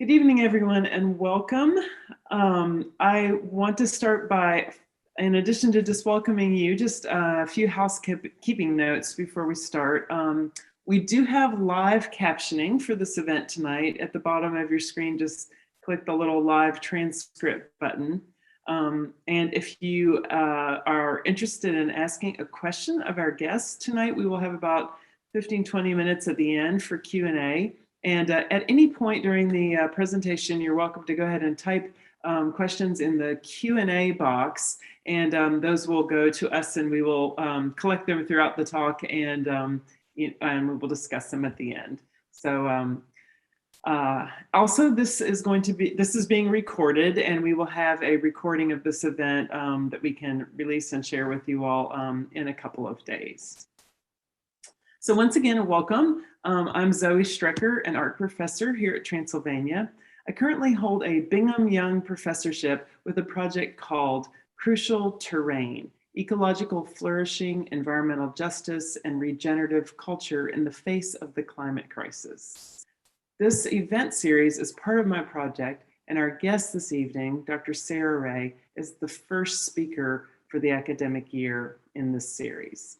Good evening, everyone, and welcome. I want to start by, in addition to just welcoming you, just a few housekeeping notes before we start. We do have live captioning for this event tonight. At the bottom of your screen, just click the little live transcript button. And if you are interested in asking a question of our guests tonight, we will have about 15-20 minutes at the end for Q&A. And at any point during the presentation, you're welcome to go ahead and type questions in the Q&A box, and those will go to us, and we will collect them throughout the talk, and we will discuss them at the end. So also, this is being recorded, and we will have a recording of this event that we can release and share with you all in a couple of days. So once again, welcome. I'm Zoé Strecker, an art professor here at Transylvania. I currently hold a Bingham Young professorship with a project called Crucial Terrain: Ecological Flourishing, Environmental Justice, and Regenerative Culture in the Face of the Climate Crisis. This event series is part of my project, and our guest this evening, Dr. Sarah Ray, is the first speaker for the academic year in this series.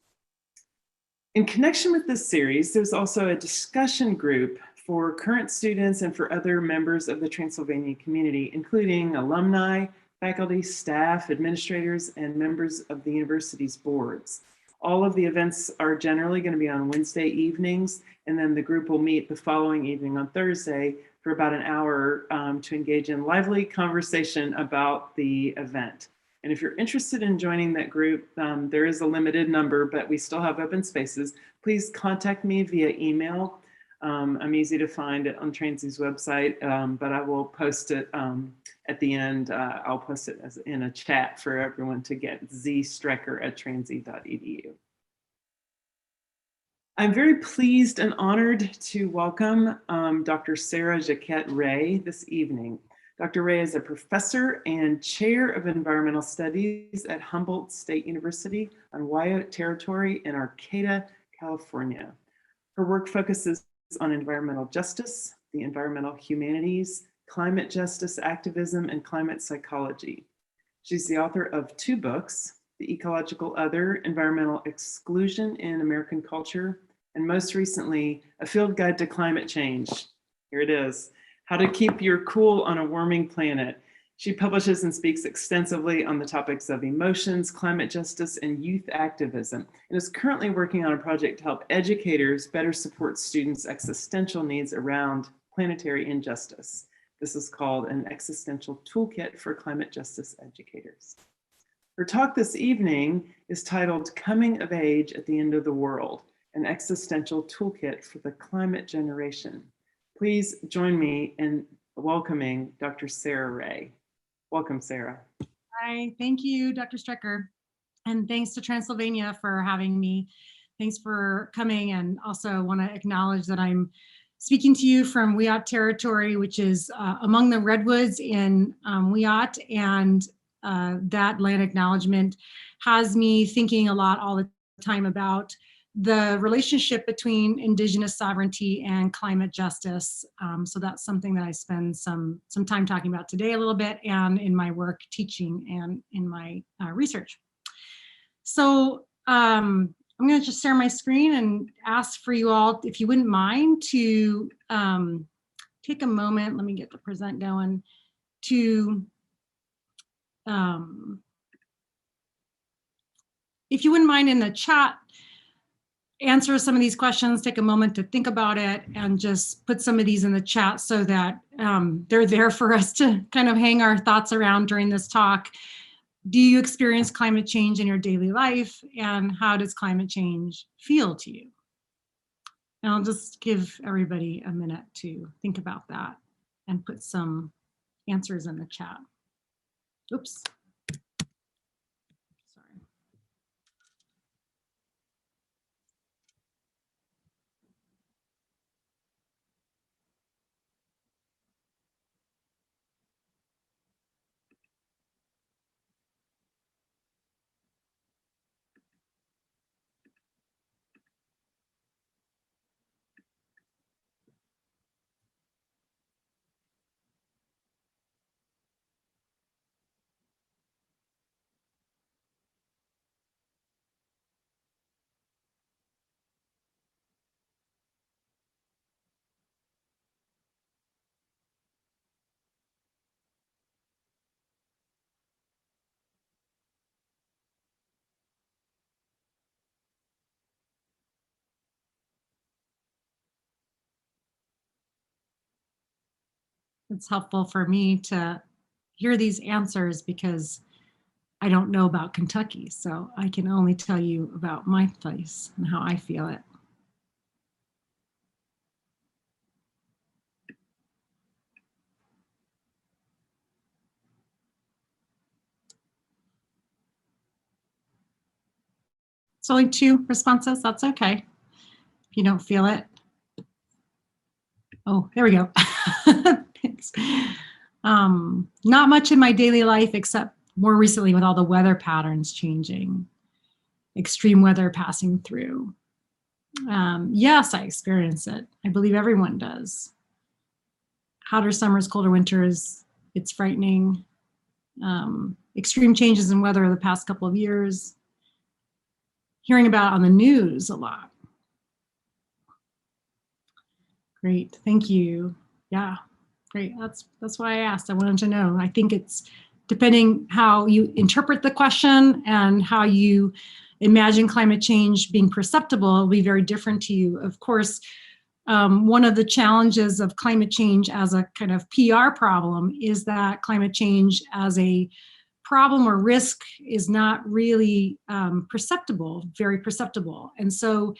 In connection with this series, there's also a discussion group for current students and for other members of the Transylvania community, including alumni, faculty, staff, administrators, and members of the university's boards. All of the events are generally going to be on Wednesday evenings, and then the group will meet the following evening on Thursday for about an hour to engage in lively conversation about the event. And if you're interested in joining that group, there is a limited number, but we still have open spaces. Please contact me via email. I'm easy to find on Transy's website, but I will post it at the end. I'll post it in a chat for everyone to get, zstrecker@transy.edu. I'm very pleased and honored to welcome Dr. Sarah Jaquette Ray this evening. Dr. Ray is a professor and chair of environmental studies at Humboldt State University on Wiyot territory in Arcata, California. Her work focuses on environmental justice, the environmental humanities, climate justice activism, and climate psychology. She's the author of 2 books, The Ecological Other, Environmental Exclusion in American Culture, and most recently, A Field Guide to Climate Change. Here it is. How to Keep Your Cool on a Warming Planet. She publishes and speaks extensively on the topics of emotions, climate justice, and youth activism, and is currently working on a project to help educators better support students' existential needs around planetary injustice. This is called an Existential Toolkit for Climate Justice Educators. Her talk this evening is titled Coming of Age at the End of the World, an Existential Toolkit for the Climate Generation. Please join me in welcoming Dr. Sarah Ray. Welcome, Sarah. Hi, thank you, Dr. Strecker. And thanks to Transylvania for having me. Thanks for coming, and also want to acknowledge that I'm speaking to you from Wiyot territory, which is among the redwoods in Wiyot, and that land acknowledgement has me thinking a lot all the time about the relationship between Indigenous sovereignty and climate justice. So that's something that I spend some time talking about today a little bit, and in my work teaching and in my research. So I'm going to just share my screen and ask for you all, if you wouldn't mind, to take a moment, let me get the present going, to if you wouldn't mind in the chat, answer some of these questions, take a moment to think about it, and just put some of these in the chat so that they're there for us to kind of hang our thoughts around during this talk. Do you experience climate change in your daily life, and how does climate change feel to you? And I'll just give everybody a minute to think about that and put some answers in the chat. Oops. it's helpful for me to hear these answers because I don't know about Kentucky, so I can only tell you about my place and how I feel it. It's only 2 responses, that's okay. If you don't feel it. Oh, there we go. Thanks. Not much in my daily life, except more recently with all the weather patterns changing, extreme weather passing through. Yes, I experience it. I believe everyone does. Hotter summers, colder winters, it's frightening. Extreme changes in weather the past couple of years. Hearing about on the news a lot. Great, thank you. Yeah, great. That's why I asked. I wanted to know. I think it's depending how you interpret the question and how you imagine climate change being perceptible, it'll be very different to you. Of course, one of the challenges of climate change as a kind of PR problem is that climate change as a problem or risk is not really very perceptible. And so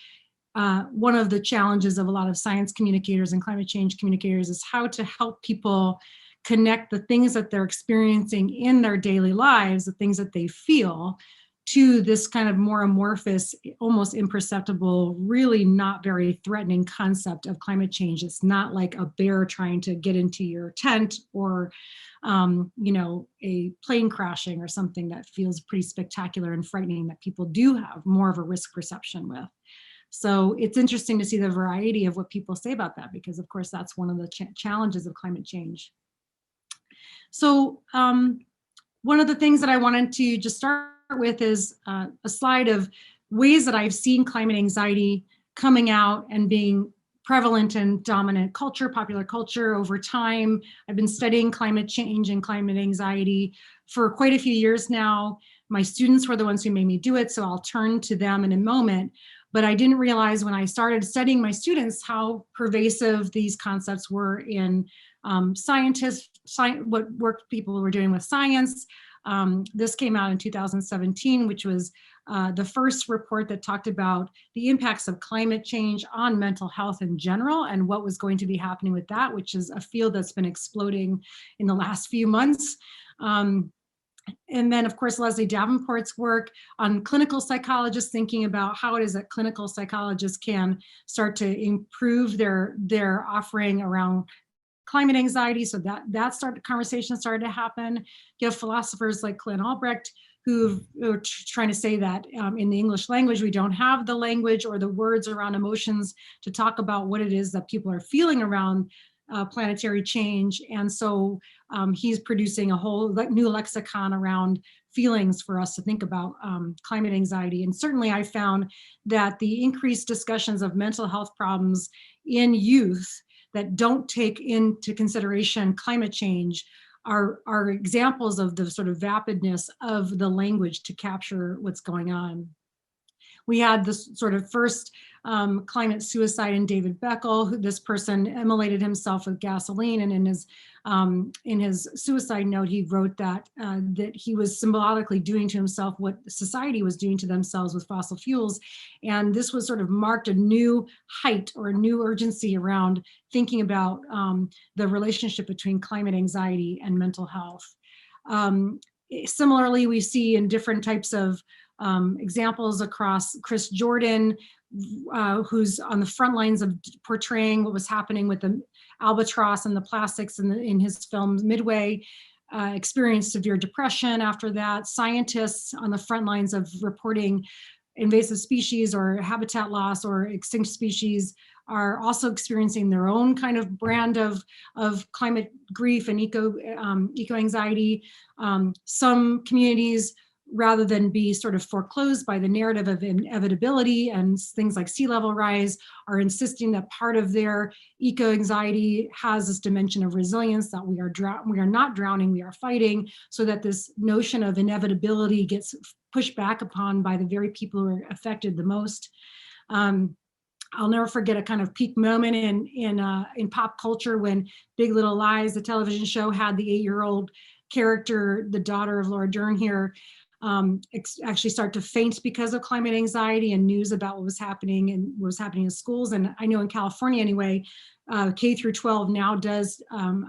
one of the challenges of a lot of science communicators and climate change communicators is how to help people connect the things that they're experiencing in their daily lives, the things that they feel, to this kind of more amorphous, almost imperceptible, really not very threatening concept of climate change. It's not like a bear trying to get into your tent or a plane crashing or something that feels pretty spectacular and frightening that people do have more of a risk perception with. So it's interesting to see the variety of what people say about that, because of course that's one of the challenges of climate change. So one of the things that I wanted to just start with is a slide of ways that I've seen climate anxiety coming out and being prevalent in dominant culture, popular culture over time. I've been studying climate change and climate anxiety for quite a few years now. My students were the ones who made me do it, so I'll turn to them in a moment. But I didn't realize when I started studying my students how pervasive these concepts were in scientists, what work people were doing with science. This came out in 2017, which was the first report that talked about the impacts of climate change on mental health in general and what was going to be happening with that, which is a field that's been exploding in the last few months. And then, of course, Leslie Davenport's work on clinical psychologists, thinking about how it is that clinical psychologists can start to improve their offering around climate anxiety. So that conversation started to happen. You have philosophers like Clint Albrecht who are trying to say that in the English language, we don't have the language or the words around emotions to talk about what it is that people are feeling around planetary change. And so he's producing a whole new lexicon around feelings for us to think about climate anxiety. And certainly I found that the increased discussions of mental health problems in youth that don't take into consideration climate change are examples of the sort of vapidness of the language to capture what's going on. We had this sort of first climate suicide in David Beckel. This person immolated himself with gasoline, and in his suicide note, he wrote that he was symbolically doing to himself what society was doing to themselves with fossil fuels. And this was sort of marked a new height or a new urgency around thinking about the relationship between climate anxiety and mental health. Similarly, we see in different types of examples across Chris Jordan, who's on the front lines of portraying what was happening with the albatross and the plastics in his film Midway, experienced severe depression after that. Scientists on the front lines of reporting invasive species or habitat loss or extinct species are also experiencing their own kind of brand of climate grief and eco anxiety. Some communities, rather than be sort of foreclosed by the narrative of inevitability and things like sea level rise, are insisting that part of their eco anxiety has this dimension of resilience, that we are not drowning, we are fighting, so that this notion of inevitability gets pushed back upon by the very people who are affected the most. I'll never forget a kind of peak moment in pop culture when Big Little Lies, the television show, had the 8-year-old character, the daughter of Laura Dern here, actually start to faint because of climate anxiety and news about what was happening in schools. And I know in California anyway, K through 12 now does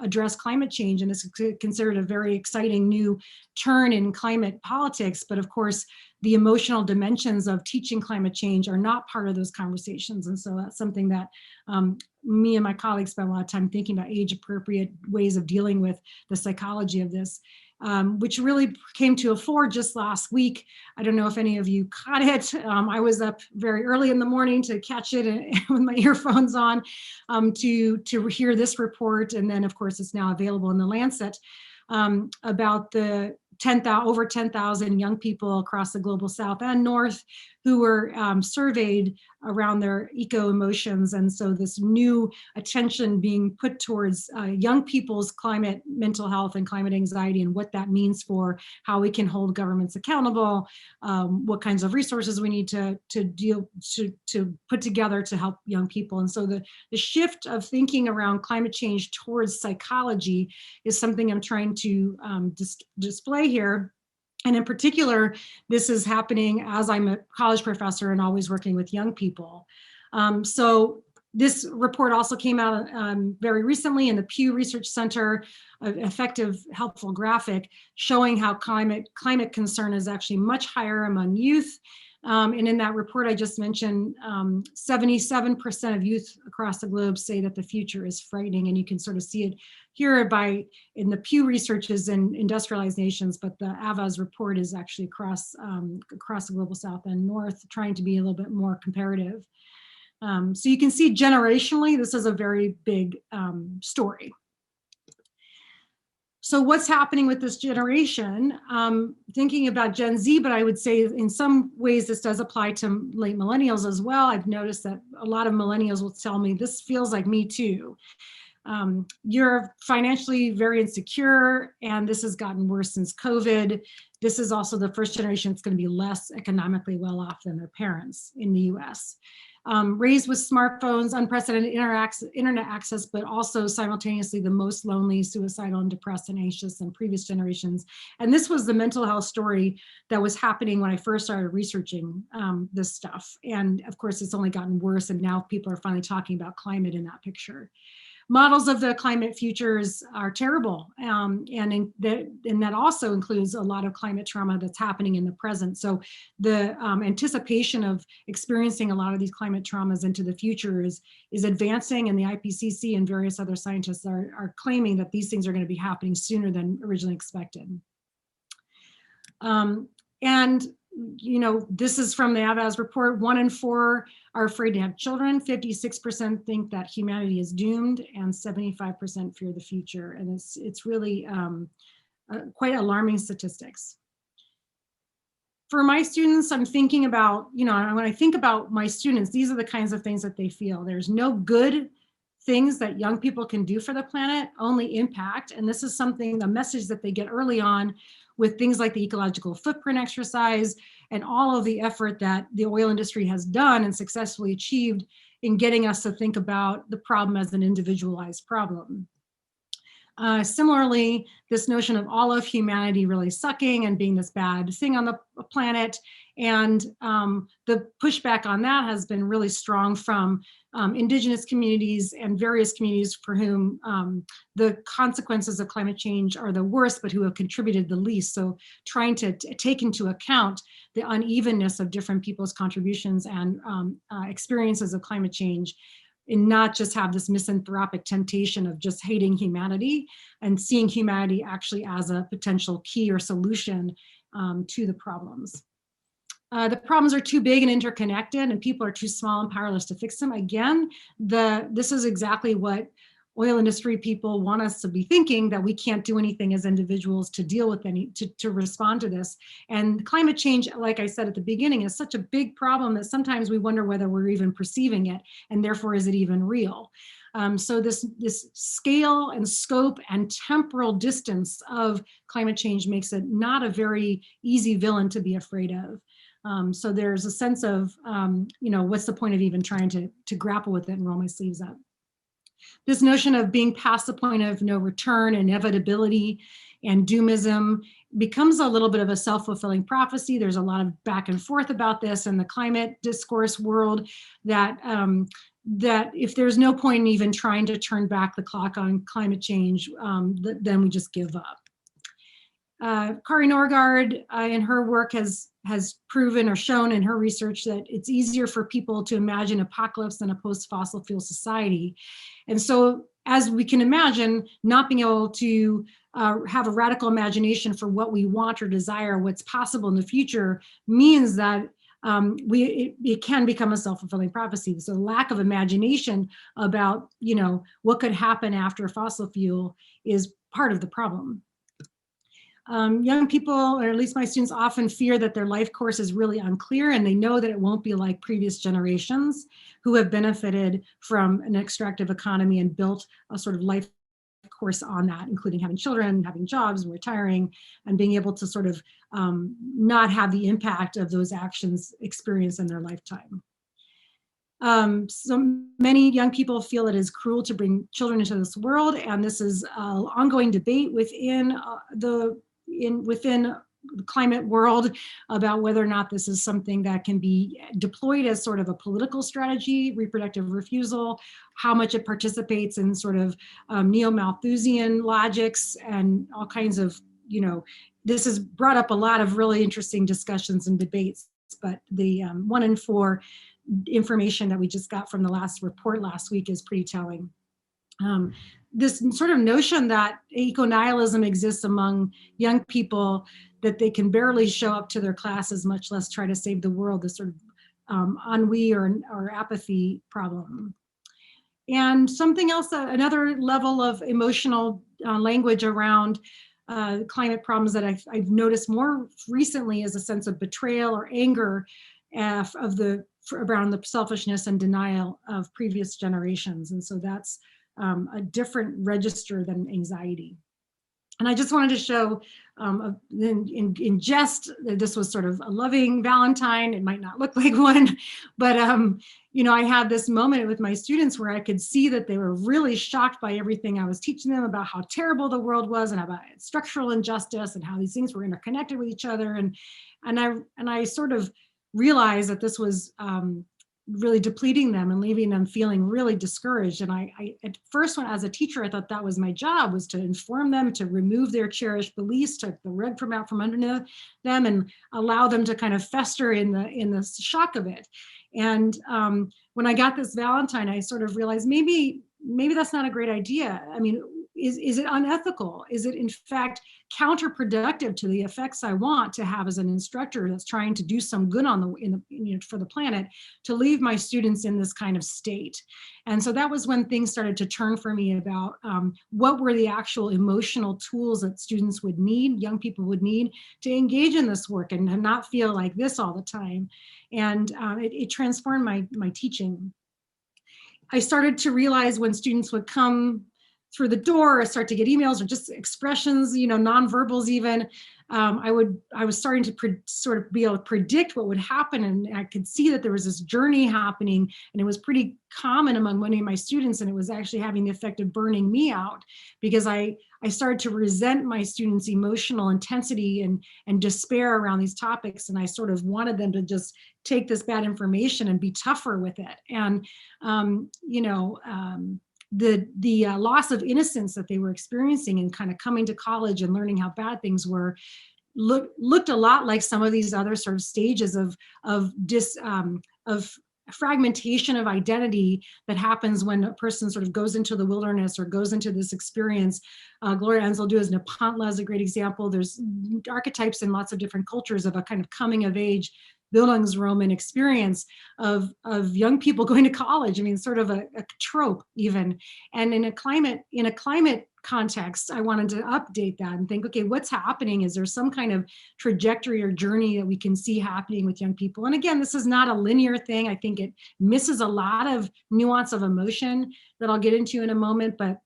address climate change, and it's considered a very exciting new turn in climate politics. But of course, the emotional dimensions of teaching climate change are not part of those conversations. And so that's something that me and my colleagues spent a lot of time thinking about, age appropriate ways of dealing with the psychology of this. Which really came to a fore just last week. I don't know if any of you caught it. I was up very early in the morning to catch it with my earphones on to hear this report. And then of course it's now available in the Lancet about the over 10,000 young people across the global South and North who were surveyed around their eco-emotions. And so this new attention being put towards young people's climate mental health and climate anxiety, and what that means for how we can hold governments accountable, what kinds of resources we need to put together to help young people. And so the shift of thinking around climate change towards psychology is something I'm trying to display here. And in particular, this is happening as I'm a college professor and always working with young people. So this report also came out very recently in the Pew Research Center, an effective, helpful graphic showing how climate concern is actually much higher among youth. And in that report I just mentioned, 77% of youth across the globe say that the future is frightening. And you can sort of see it here in the Pew Research is in industrialized nations, but the AVA's report is actually across the global South and North, trying to be a little bit more comparative. So you can see generationally, this is a very big story. So what's happening with this generation? Thinking about Gen Z, but I would say in some ways this does apply to late millennials as well. I've noticed that a lot of millennials will tell me, this feels like me too. You're financially very insecure, and this has gotten worse since COVID. This is also the first generation that's going to be less economically well off than their parents in the US. Raised with smartphones, unprecedented internet access, but also simultaneously the most lonely, suicidal, and depressed and anxious than previous generations. And this was the mental health story that was happening when I first started researching this stuff. And of course, it's only gotten worse, and now people are finally talking about climate in that picture. Models of the climate futures are terrible, and that also includes a lot of climate trauma that's happening in the present. So the anticipation of experiencing a lot of these climate traumas into the future is advancing, and the IPCC and various other scientists are claiming that these things are going to be happening sooner than originally expected. And you know, this is from the AVA's report. 1 in 4 are afraid to have children. 56% think that humanity is doomed, and 75% fear the future. And it's really quite alarming statistics. For my students, I'm thinking about, you know, when I think about my students, these are the kinds of things that they feel. There's no good things that young people can do for the planet, only impact. And this is something, the message that they get early on with things like the ecological footprint exercise and all of the effort that the oil industry has done and successfully achieved in getting us to think about the problem as an individualized problem. Similarly, this notion of all of humanity really sucking and being this bad thing on the planet, and the pushback on that has been really strong from indigenous communities and various communities for whom the consequences of climate change are the worst, but who have contributed the least. So trying to take into account the unevenness of different people's contributions and experiences of climate change, and not just have this misanthropic temptation of just hating humanity, and seeing humanity actually as a potential key or solution to the problems. The problems are too big and interconnected, and people are too small and powerless to fix them. Again, this is exactly what oil industry people want us to be thinking, that we can't do anything as individuals to deal with to respond to this. And climate change, like I said at the beginning, is such a big problem that sometimes we wonder whether we're even perceiving it, and therefore is it even real? So this scale and scope and temporal distance of climate change makes it not a very easy villain to be afraid of. So there's a sense of, what's the point of even trying to grapple with it and roll my sleeves up? This notion of being past the point of no return, inevitability, and doomism becomes a little bit of a self-fulfilling prophecy. There's a lot of back and forth about this in the climate discourse world, that that if there's no point in even trying to turn back the clock on climate change, then we just give up. Kari Norgaard in her work has proven or shown in her research that it's easier for people to imagine apocalypse than a post-fossil fuel society. And so, as we can imagine, not being able to have a radical imagination for what we want or desire, what's possible in the future, means that it can become a self-fulfilling prophecy. So lack of imagination about, what could happen after fossil fuel is part of the problem. Young people, or at least my students, often fear that their life course is really unclear, and they know that it won't be like previous generations who have benefited from an extractive economy and built a sort of life course on that, including having children, having jobs, and retiring, and being able to sort of not have the impact of those actions experienced in their lifetime. So many young people feel it is cruel to bring children into this world, and this is an ongoing debate within the climate world about whether or not this is something that can be deployed as sort of a political strategy, reproductive refusal, how much it participates in sort of neo-Malthusian logics and all kinds of, this has brought up a lot of really interesting discussions and debates, but the 1 in 4 information that we just got from the last report last week is pretty telling. This sort of notion that eco-nihilism exists among young people, that they can barely show up to their classes, much less try to save the world, this sort of ennui or apathy problem. And something else, another level of emotional language around climate problems that I've noticed more recently is a sense of betrayal or anger around the selfishness and denial of previous generations. And so that's a different register than anxiety. And I just wanted to show in jest, this was sort of a loving valentine. It might not look like one, but I had this moment with my students where I could see that they were really shocked by everything I was teaching them about how terrible the world was and about structural injustice and how these things were interconnected with each other. And I sort of realized that this was really depleting them and leaving them feeling really discouraged. And I at first, when as a teacher, I thought that was my job, was to inform them, to remove their cherished beliefs, take the rug from out from underneath them, and allow them to kind of fester in the shock of it. And when I got this Valentine, I sort of realized maybe that's not a great idea. I mean, is it unethical? Is it in fact counterproductive to the effects I want to have as an instructor that's trying to do some good for the planet, to leave my students in this kind of state? And so that was when things started to turn for me about what were the actual emotional tools that students would need, young people would need, to engage in this work and not feel like this all the time. And it transformed my teaching. I started to realize when students would come through the door, I start to get emails or just expressions, nonverbals even. I was starting to sort of be able to predict what would happen, and I could see that there was this journey happening, and it was pretty common among many of my students, and it was actually having the effect of burning me out, because I started to resent my students' emotional intensity and despair around these topics, and I sort of wanted them to just take this bad information and be tougher with it. And the loss of innocence that they were experiencing and kind of coming to college and learning how bad things were looked a lot like some of these other sort of stages of fragmentation of identity that happens when a person sort of goes into the wilderness or goes into this experience. Gloria Anzaldúa's Nepantla is a great example. There's archetypes in lots of different cultures of a kind of coming of age Bildungsroman experience of young people going to college. I mean, sort of a trope even. And in a climate context, I wanted to update that and think, okay, what's happening? Is there some kind of trajectory or journey that we can see happening with young people? And again, this is not a linear thing. I think it misses a lot of nuance of emotion that I'll get into in a moment, but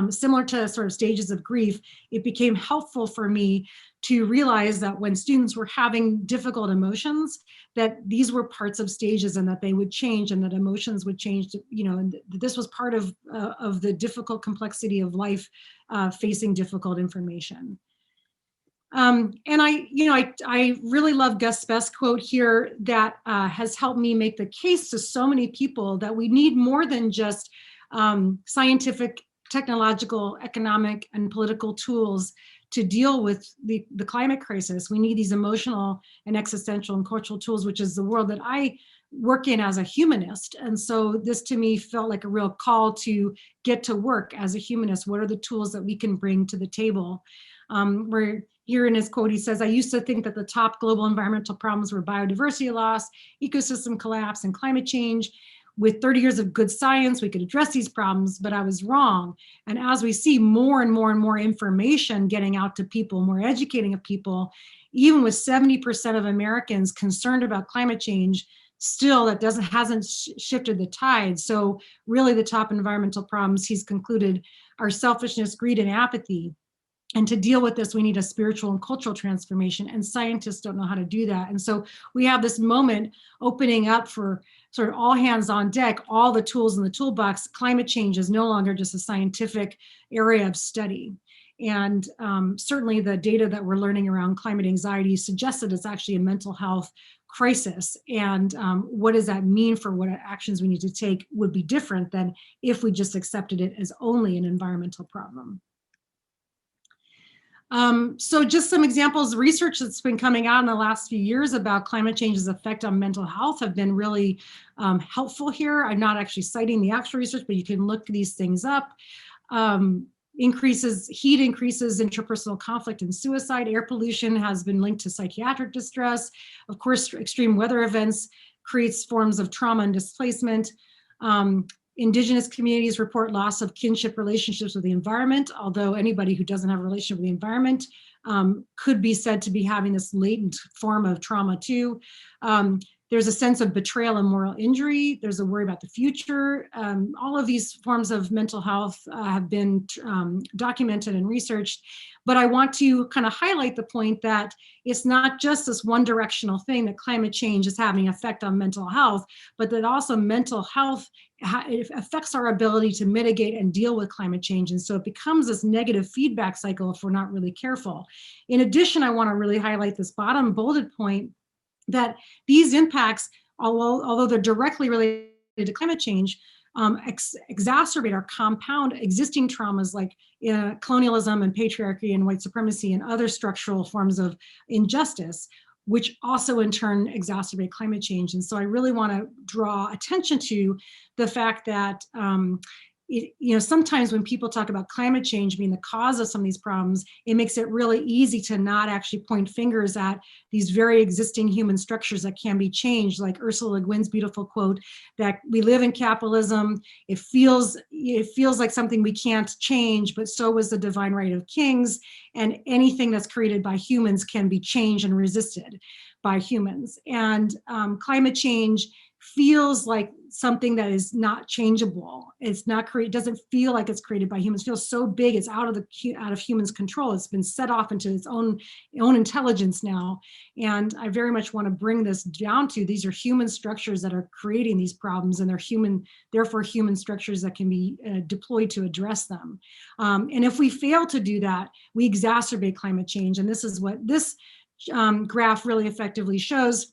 similar to sort of stages of grief, it became helpful for me to realize that when students were having difficult emotions, that these were parts of stages and that they would change and that emotions would change, and this was part of the difficult complexity of life facing difficult information. And I really love Gus Speth's quote here that has helped me make the case to so many people that we need more than just scientific, technological, economic, and political tools to deal with the climate crisis. We need these emotional and existential and cultural tools, which is the world that I work in as a humanist. And so this to me felt like a real call to get to work as a humanist. What are the tools that we can bring to the table? Where here in his quote, he says, "I used to think that the top global environmental problems were biodiversity loss, ecosystem collapse, and climate change. With 30 years of good science, we could address these problems, but I was wrong." And as we see more and more and more information getting out to people, more educating of people, even with 70% of Americans concerned about climate change, still that hasn't shifted the tide. So really the top environmental problems, he's concluded, are selfishness, greed, and apathy. And to deal with this, we need a spiritual and cultural transformation, and scientists don't know how to do that. And so we have this moment opening up for sort of all hands on deck, all the tools in the toolbox. Climate change is no longer just a scientific area of study. And certainly the data that we're learning around climate anxiety suggests that it's actually a mental health crisis. And what does that mean for what actions we need to take would be different than if we just accepted it as only an environmental problem. So just some examples, research that's been coming out in the last few years about climate change's effect on mental health have been really helpful here. I'm not actually citing the actual research, but you can look these things up. Heat increases interpersonal conflict and suicide. Air pollution has been linked to psychiatric distress. Of course, extreme weather events creates forms of trauma and displacement. Indigenous communities report loss of kinship relationships with the environment, although anybody who doesn't have a relationship with the environment could be said to be having this latent form of trauma too. There's a sense of betrayal and moral injury. There's a worry about the future. All of these forms of mental health have been documented and researched. But I want to kind of highlight the point that it's not just this one directional thing that climate change is having an effect on mental health, but that also mental health it affects our ability to mitigate and deal with climate change. And so it becomes this negative feedback cycle if we're not really careful. In addition, I want to really highlight this bottom bolded point that these impacts, although they're directly related to climate change, exacerbate or compound existing traumas like colonialism and patriarchy and white supremacy and other structural forms of injustice, which also in turn exacerbate climate change. And so I really want to draw attention to the fact that sometimes when people talk about climate change being the cause of some of these problems, it makes it really easy to not actually point fingers at these very existing human structures that can be changed, like Ursula Le Guin's beautiful quote that we live in capitalism. It feels like something we can't change, but so was the divine right of kings, and anything that's created by humans can be changed and resisted by humans. And climate change feels like something that is not changeable. It's not it doesn't feel like it's created by humans. It feels so big, it's out of humans' control. It's been set off into its own intelligence now. And I very much want to bring this down to these are human structures that are creating these problems, and they're therefore human structures that can be deployed to address them. And if we fail to do that, we exacerbate climate change. And this is what this graph really effectively shows,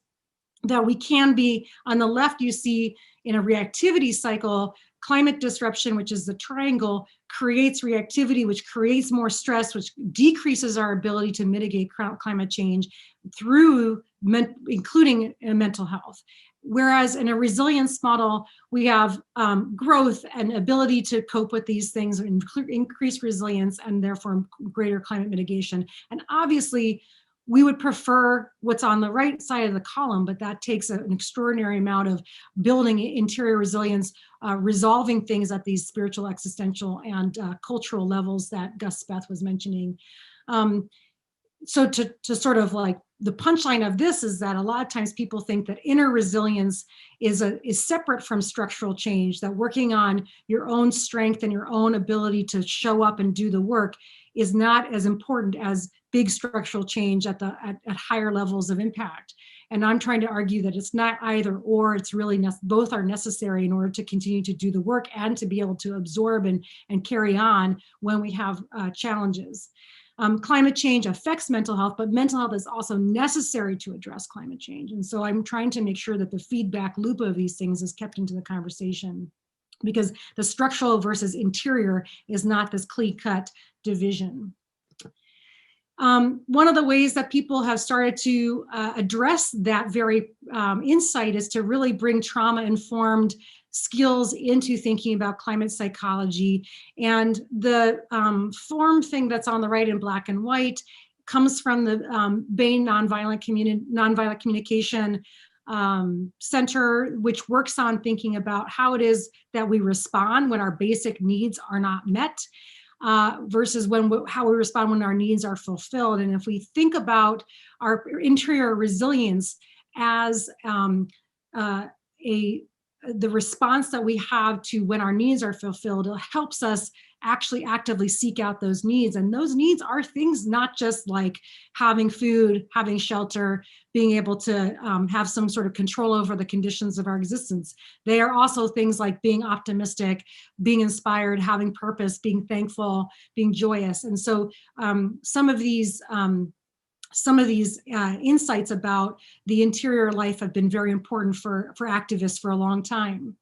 that we can be, on the left you see in a reactivity cycle, climate disruption, which is the triangle, creates reactivity, which creates more stress, which decreases our ability to mitigate climate change through, including mental health. Whereas in a resilience model, we have growth and ability to cope with these things, increase resilience, and therefore greater climate mitigation. And obviously, we would prefer what's on the right side of the column, but that takes an extraordinary amount of building interior resilience, resolving things at these spiritual, existential, and cultural levels that Gus Speth was mentioning. So to sort of like the punchline of this is that a lot of times people think that inner resilience is separate from structural change, that working on your own strength and your own ability to show up and do the work is not as important as big structural change at higher levels of impact. And I'm trying to argue that it's not either or, it's really both are necessary in order to continue to do the work and to be able to absorb and carry on when we have challenges. Climate change affects mental health, but mental health is also necessary to address climate change. And so I'm trying to make sure that the feedback loop of these things is kept into the conversation, because the structural versus interior is not this clean-cut division. One of the ways that people have started to address that very insight is to really bring trauma-informed skills into thinking about climate psychology. And the form thing that's on the right in black and white comes from the Bain Nonviolent Communication Center, which works on thinking about how it is that we respond when our basic needs are not met, versus how we respond when our needs are fulfilled. And if we think about our interior resilience as the response that we have to when our needs are fulfilled, it helps us actually actively seek out those needs. And those needs are things not just like having food, having shelter, being able to have some sort of control over the conditions of our existence. They are also things like being optimistic, being inspired, having purpose, being thankful, being joyous. And so some of these insights about the interior life have been very important for activists for a long time.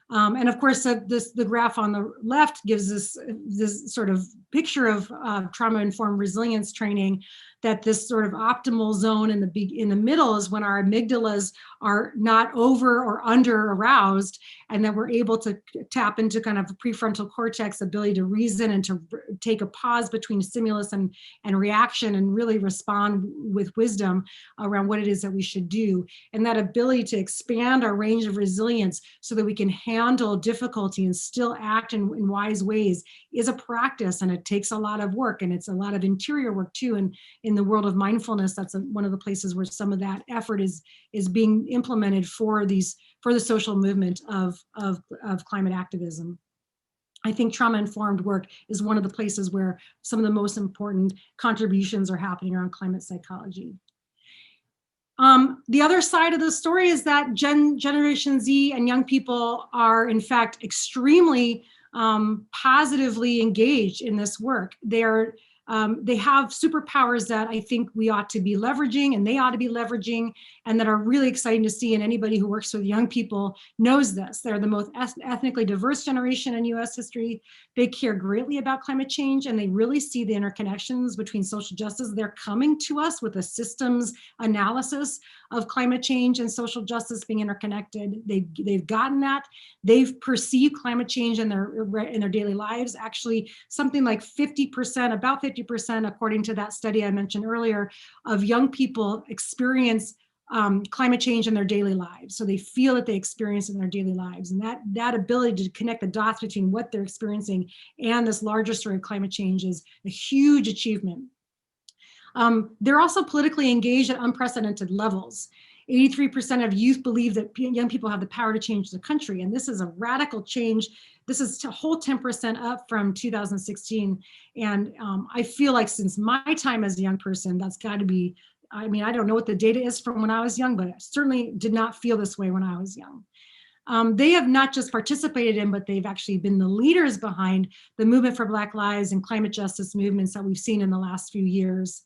And of course, the graph on the left gives us this sort of picture of trauma-informed resilience training, that this sort of optimal zone in the middle is when our amygdalas are not over or under aroused, and that we're able to tap into kind of prefrontal cortex ability to reason and to take a pause between stimulus and reaction and really respond with wisdom around what it is that we should do. And that ability to expand our range of resilience so that we can handle difficulty and still act in wise ways is a practice, and it takes a lot of work, and it's a lot of interior work too. And in the world of mindfulness, that's one of the places where some of that effort is being implemented for the social movement of climate activism. I think trauma-informed work is one of the places where some of the most important contributions are happening around climate psychology. The other side of the story is that Generation Z and young people are, in fact, extremely positively engaged in this work. They have superpowers that I think we ought to be leveraging, and they ought to be leveraging, and that are really exciting to see. And anybody who works with young people knows this. They're the most ethnically diverse generation in US history. They care greatly about climate change, and they really see the interconnections between social justice. They're coming to us with a systems analysis of climate change and social justice being interconnected. They've gotten that. They've perceived climate change in their daily lives. Actually, something like 50%, about 50%, according to that study I mentioned earlier, of young people experience climate change in their daily lives. So they feel that they experience it in their daily lives. And that ability to connect the dots between what they're experiencing and this larger story of climate change is a huge achievement. They're also politically engaged at unprecedented levels. 83% of youth believe that young people have the power to change the country. And this is a radical change. This is a whole 10% up from 2016. And I feel like since my time as a young person, that's got to be, I mean, I don't know what the data is from when I was young, but I certainly did not feel this way when I was young. They have not just participated in, but they've actually been the leaders behind the movement for Black lives and climate justice movements that we've seen in the last few years.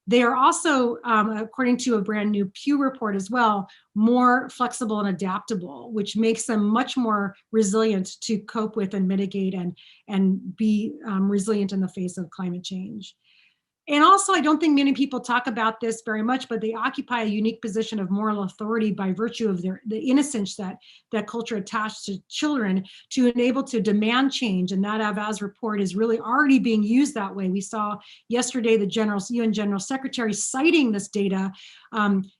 They are also, according to a brand new Pew report as well, more flexible and adaptable, which makes them much more resilient to cope with and mitigate and be resilient in the face of climate change. And also, I don't think many people talk about this very much, but they occupy a unique position of moral authority by virtue of the innocence that culture attached to children to enable to demand change. And that Avaz report is really already being used that way. We saw yesterday the UN General Secretary citing this data,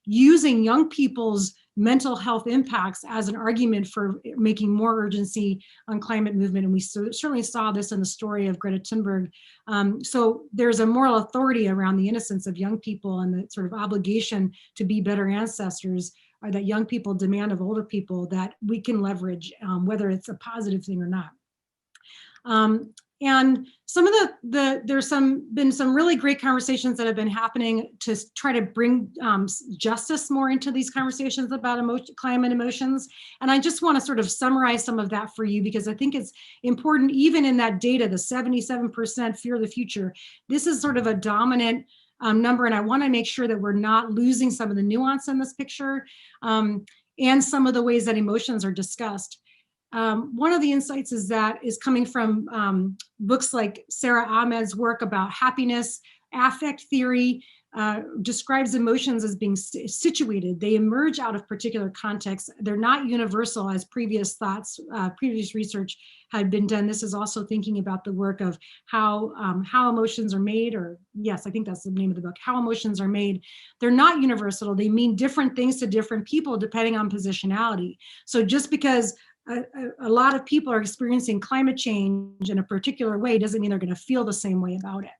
using young people's mental health impacts as an argument for making more urgency on climate movement. And we certainly saw this in the story of Greta Thunberg. So there's a moral authority around the innocence of young people and the sort of obligation to be better ancestors, or that young people demand of older people, that we can leverage, whether it's a positive thing or not. And some of there's been some really great conversations that have been happening to try to bring justice more into these conversations about climate emotions. And I just want to sort of summarize some of that for you, because I think it's important, even in that data, the 77% fear of the future, this is sort of a dominant number. And I want to make sure that we're not losing some of the nuance in this picture, and some of the ways that emotions are discussed. One of the insights is coming from books like Sarah Ahmed's work about happiness. Affect theory describes emotions as being situated. They emerge out of particular contexts. They're not universal, as previous research had been done. This is also thinking about the work of how emotions are made, or yes, I think that's the name of the book, How Emotions Are Made. They're not universal. They mean different things to different people depending on positionality. So just because a lot of people are experiencing climate change in a particular way doesn't mean they're going to feel the same way about it.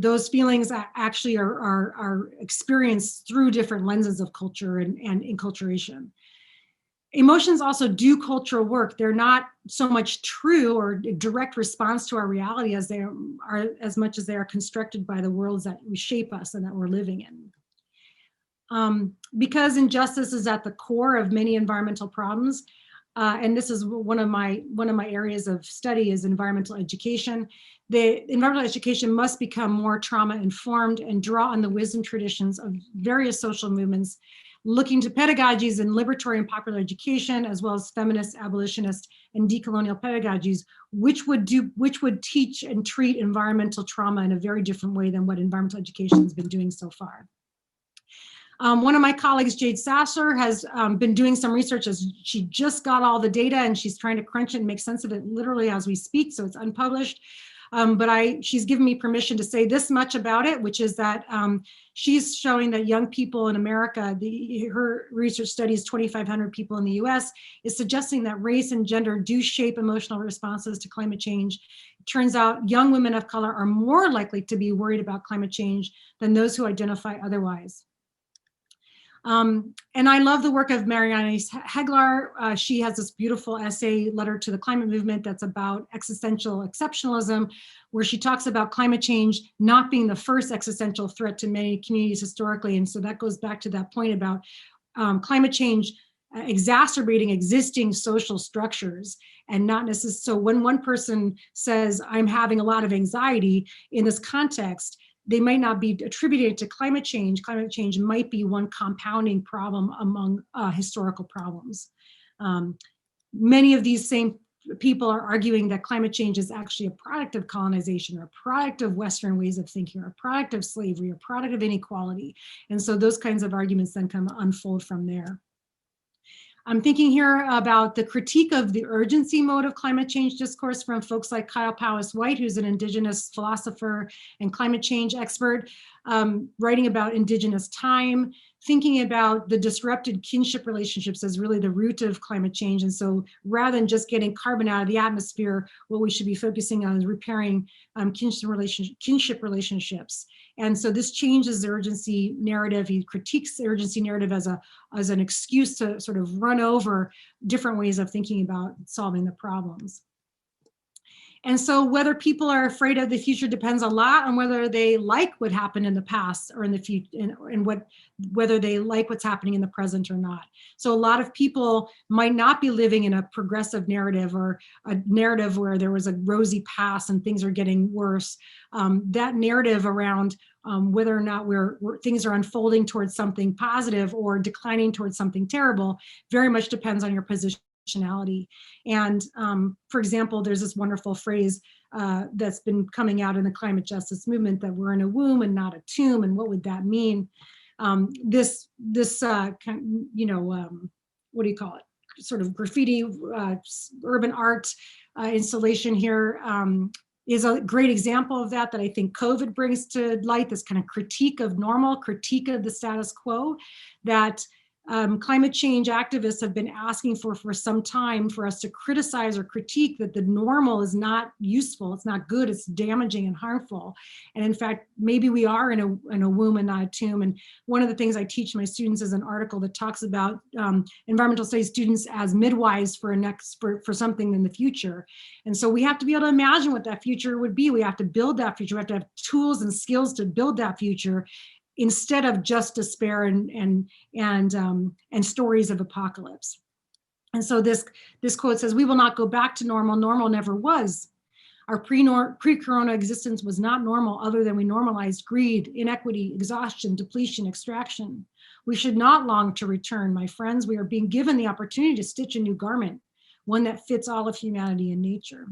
Those feelings actually are experienced through different lenses of culture and enculturation. Emotions also do cultural work. They're not so much true or direct response to our reality as they are, as much as they are constructed by the worlds that shape us and that we're living in. Because injustice is at the core of many environmental problems, and this is one of my areas of study is environmental education. The environmental education must become more trauma informed and draw on the wisdom traditions of various social movements, looking to pedagogies in liberatory and popular education, as well as feminist, abolitionist, and decolonial pedagogies, which would teach and treat environmental trauma in a very different way than what environmental education has been doing so far. One of my colleagues, Jade Sasser, has been doing some research, as she just got all the data and she's trying to crunch it and make sense of it literally as we speak, so it's unpublished. But she's given me permission to say this much about it, which is that she's showing that young people in America, her research studies 2,500 people in the US, is suggesting that race and gender do shape emotional responses to climate change. It turns out young women of color are more likely to be worried about climate change than those who identify otherwise. And I love the work of Marianne Heglar. She has this beautiful essay, Letter to the Climate Movement, that's about existential exceptionalism, where she talks about climate change not being the first existential threat to many communities historically. And so that goes back to that point about climate change exacerbating existing social structures, and not necessarily. So when one person says, I'm having a lot of anxiety in this context, they might not be attributed to climate change. Climate change might be one compounding problem among historical problems. Many of these same people are arguing that climate change is actually a product of colonization, or a product of Western ways of thinking, or a product of slavery, or a product of inequality. And so those kinds of arguments then come unfold from there. I'm thinking here about the critique of the urgency mode of climate change discourse from folks like Kyle Powys-White, who's an Indigenous philosopher and climate change expert, writing about Indigenous time, thinking about the disrupted kinship relationships as really the root of climate change. And so rather than just getting carbon out of the atmosphere, what we should be focusing on is repairing kinship relationships. And so this changes the urgency narrative. He critiques the urgency narrative as an excuse to sort of run over different ways of thinking about solving the problems. And so whether people are afraid of the future depends a lot on whether they like what happened in the past or in the future, and whether they like what's happening in the present or not. So a lot of people might not be living in a progressive narrative, or a narrative where there was a rosy past and things are getting worse. That narrative around whether or not things are unfolding towards something positive or declining towards something terrible very much depends on your position. And for example, there's this wonderful phrase that's been coming out in the climate justice movement, that we're in a womb and not a tomb. And what would that mean? This what do you call it? Sort of graffiti, urban art installation here is a great example of that I think COVID brings to light, this kind of critique of normal, critique of the status quo, that climate change activists have been asking for some time, for us to criticize or critique that the normal is not useful, it's not good, it's damaging and harmful. And in fact, maybe we are in a womb and not a tomb. And one of the things I teach my students is an article that talks about environmental studies students as midwives for something in the future. And so we have to be able to imagine what that future would be. We have to build that future. We have to have tools and skills to build that future, instead of just despair and stories of apocalypse. And so this quote says, "We will not go back to normal. Normal never was. Our pre-corona existence was not normal, other than we normalized greed, inequity, exhaustion, depletion, extraction. We should not long to return, my friends. We are being given the opportunity to stitch a new garment, one that fits all of humanity and nature."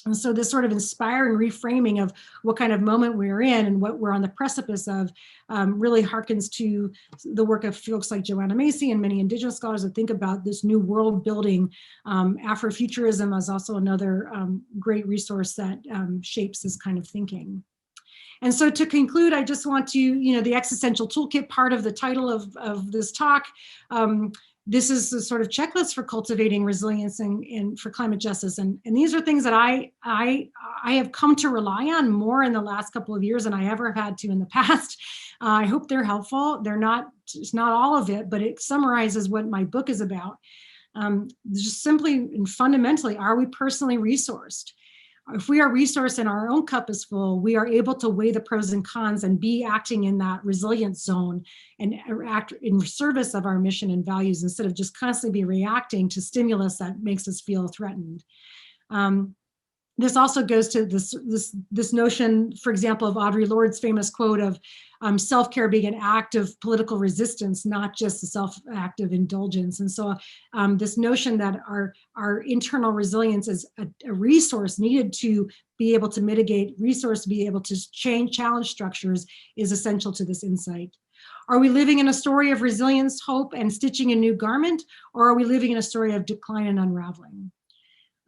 And so this sort of inspiring reframing of what kind of moment we're in and what we're on the precipice of really harkens to the work of folks like Joanna Macy and many Indigenous scholars that think about this new world building. Afrofuturism is also another great resource that shapes this kind of thinking. And so to conclude, I just want to, the Existential Toolkit, part of the title of this talk, this is the sort of checklist for cultivating resilience and for climate justice. And these are things that I have come to rely on more in the last couple of years than I ever have had to in the past. I hope they're helpful. It's not all of it, but it summarizes what my book is about. Just simply and fundamentally, are we personally resourced? If we are resourced and our own cup is full, we are able to weigh the pros and cons and be acting in that resilience zone and act in service of our mission and values, instead of just constantly be reacting to stimulus that makes us feel threatened. This also goes to this notion, for example, of Audre Lorde's famous quote of self-care being an act of political resistance, not just a self-act of indulgence. And so this notion that our internal resilience is a resource needed to be able to mitigate, resource to be able to challenge structures, is essential to this insight. Are we living in a story of resilience, hope, and stitching a new garment, or are we living in a story of decline and unraveling?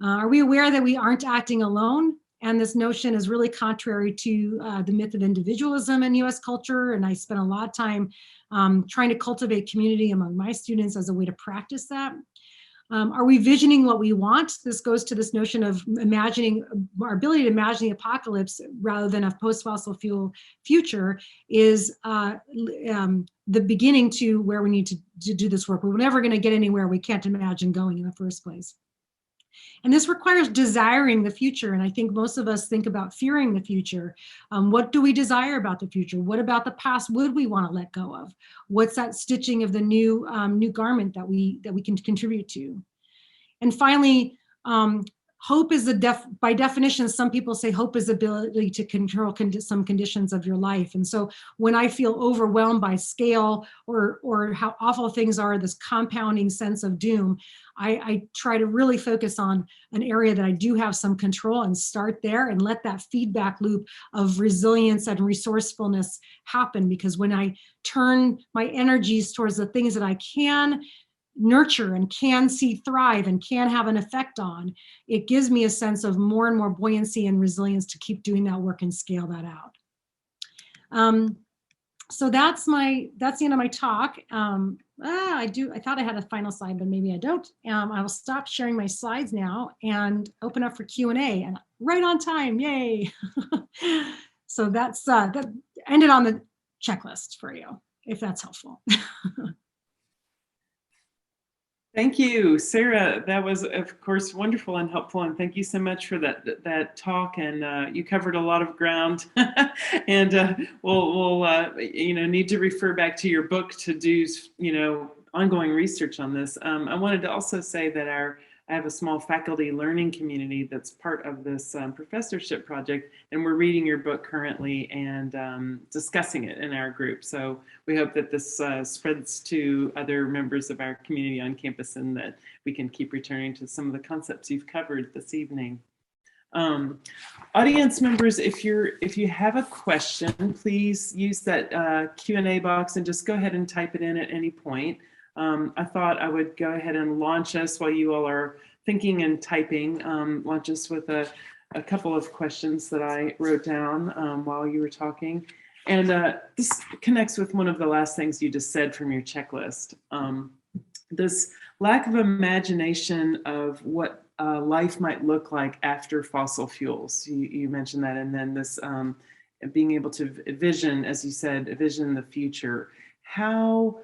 Are we aware that we aren't acting alone? And this notion is really contrary to the myth of individualism in US culture. And I spent a lot of time trying to cultivate community among my students as a way to practice that. Are we visioning what we want? This goes to this notion of imagining, our ability to imagine the apocalypse rather than a post-fossil fuel future is the beginning to where we need to do this work. We're never going to get anywhere we can't imagine going in the first place. And this requires desiring the future. And I think most of us think about fearing the future. What do we desire about the future? What about the past would we want to let go of? What's that stitching of the new garment that we can contribute to? And finally, hope is by definition, some people say hope is the ability to control some conditions of your life. And so when I feel overwhelmed by scale or how awful things are, this compounding sense of doom, I try to really focus on an area that I do have some control and start there and let that feedback loop of resilience and resourcefulness happen. Because when I turn my energies towards the things that I can nurture and can see thrive and can have an effect on, it gives me a sense of more and more buoyancy and resilience to keep doing that work and scale that out. So that's the end of my talk. I thought I had a final slide, but maybe I don't. I will stop sharing my slides now and open up for Q&A, and right on time, yay. So that ended on the checklist for you, if that's helpful. Thank you, Sarah. That was, of course, wonderful and helpful. And thank you so much for that talk. And you covered a lot of ground. And we'll need to refer back to your book to do ongoing research on this. I wanted to also say that I have a small faculty learning community that's part of this professorship project, and we're reading your book currently and discussing it in our group. So we hope that this spreads to other members of our community on campus and that we can keep returning to some of the concepts you've covered this evening. Audience members, if you have a question, please use that Q&A box and just go ahead and type it in at any point. I thought I would go ahead and launch us while you all are thinking and typing, launch us with a couple of questions that I wrote down while you were talking. And this connects with one of the last things you just said from your checklist. This lack of imagination of what life might look like after fossil fuels. You mentioned that, and then this being able to vision, as you said, vision the future. How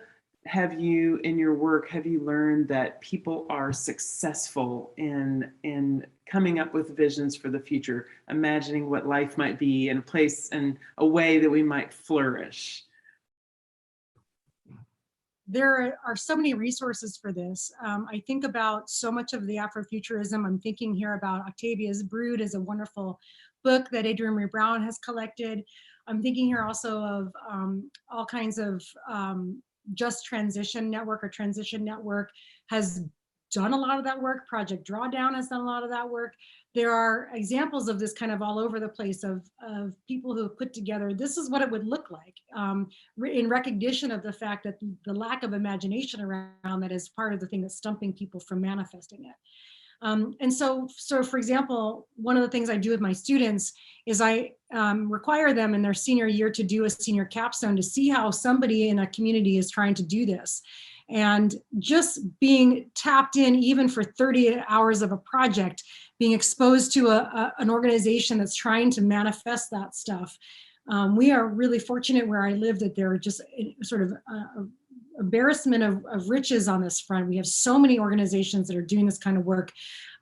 have you, in your work, have you learned that people are successful in coming up with visions for the future, imagining what life might be in a place and a way that we might flourish? There are so many resources for this. I think about so much of the Afrofuturism. I'm thinking here about Octavia's Brood is a wonderful book that Adrienne Maree Brown has collected. I'm thinking here also of all kinds of Just Transition Network or Transition Network has done a lot of that work. Project Drawdown has done a lot of that work. There are examples of this kind of all over the place of people who have put together, this is what it would look like, in recognition of the fact that the lack of imagination around that is part of the thing that's stumping people from manifesting it. And so for example, one of the things I do with my students is I require them in their senior year to do a senior capstone to see how somebody in a community is trying to do this. And just being tapped in even for 30 hours of a project, being exposed to an organization that's trying to manifest that stuff. We are really fortunate where I live that there are just sort of embarrassment of riches on this front. We have so many organizations that are doing this kind of work.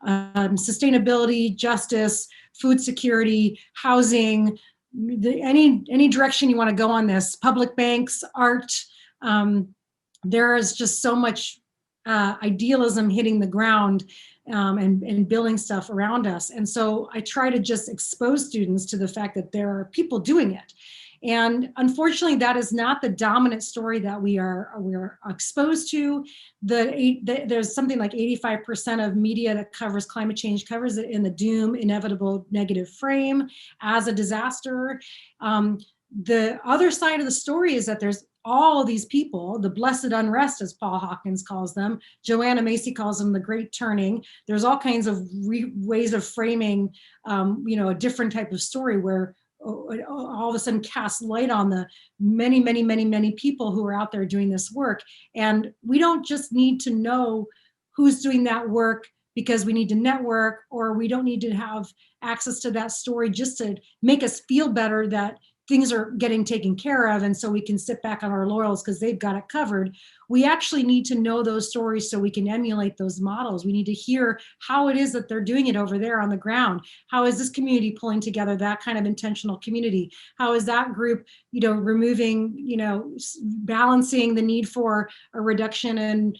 Sustainability, justice, food security, housing, any direction you want to go on this, public banks, art. There is just so much idealism hitting the ground and building stuff around us. And so I try to just expose students to the fact that there are people doing it. And unfortunately, that is not the dominant story that we are exposed to. There's something like 85% of media that covers climate change covers it in the doom, inevitable, negative frame as a disaster. The other side of the story is that there's all of these people, the blessed unrest, as Paul Hawkins calls them. Joanna Macy calls them the great turning. There's all kinds of ways of framing, a different type of story where all of a sudden casts light on the many, many, many, many people who are out there doing this work. And we don't just need to know who's doing that work because we need to network, or we don't need to have access to that story just to make us feel better that things are getting taken care of, and so we can sit back on our laurels because they've got it covered. We actually need to know those stories so we can emulate those models. We need to hear how it is that they're doing it over there on the ground. How is this community pulling together that kind of intentional community? How is that group, removing, balancing the need for a reduction in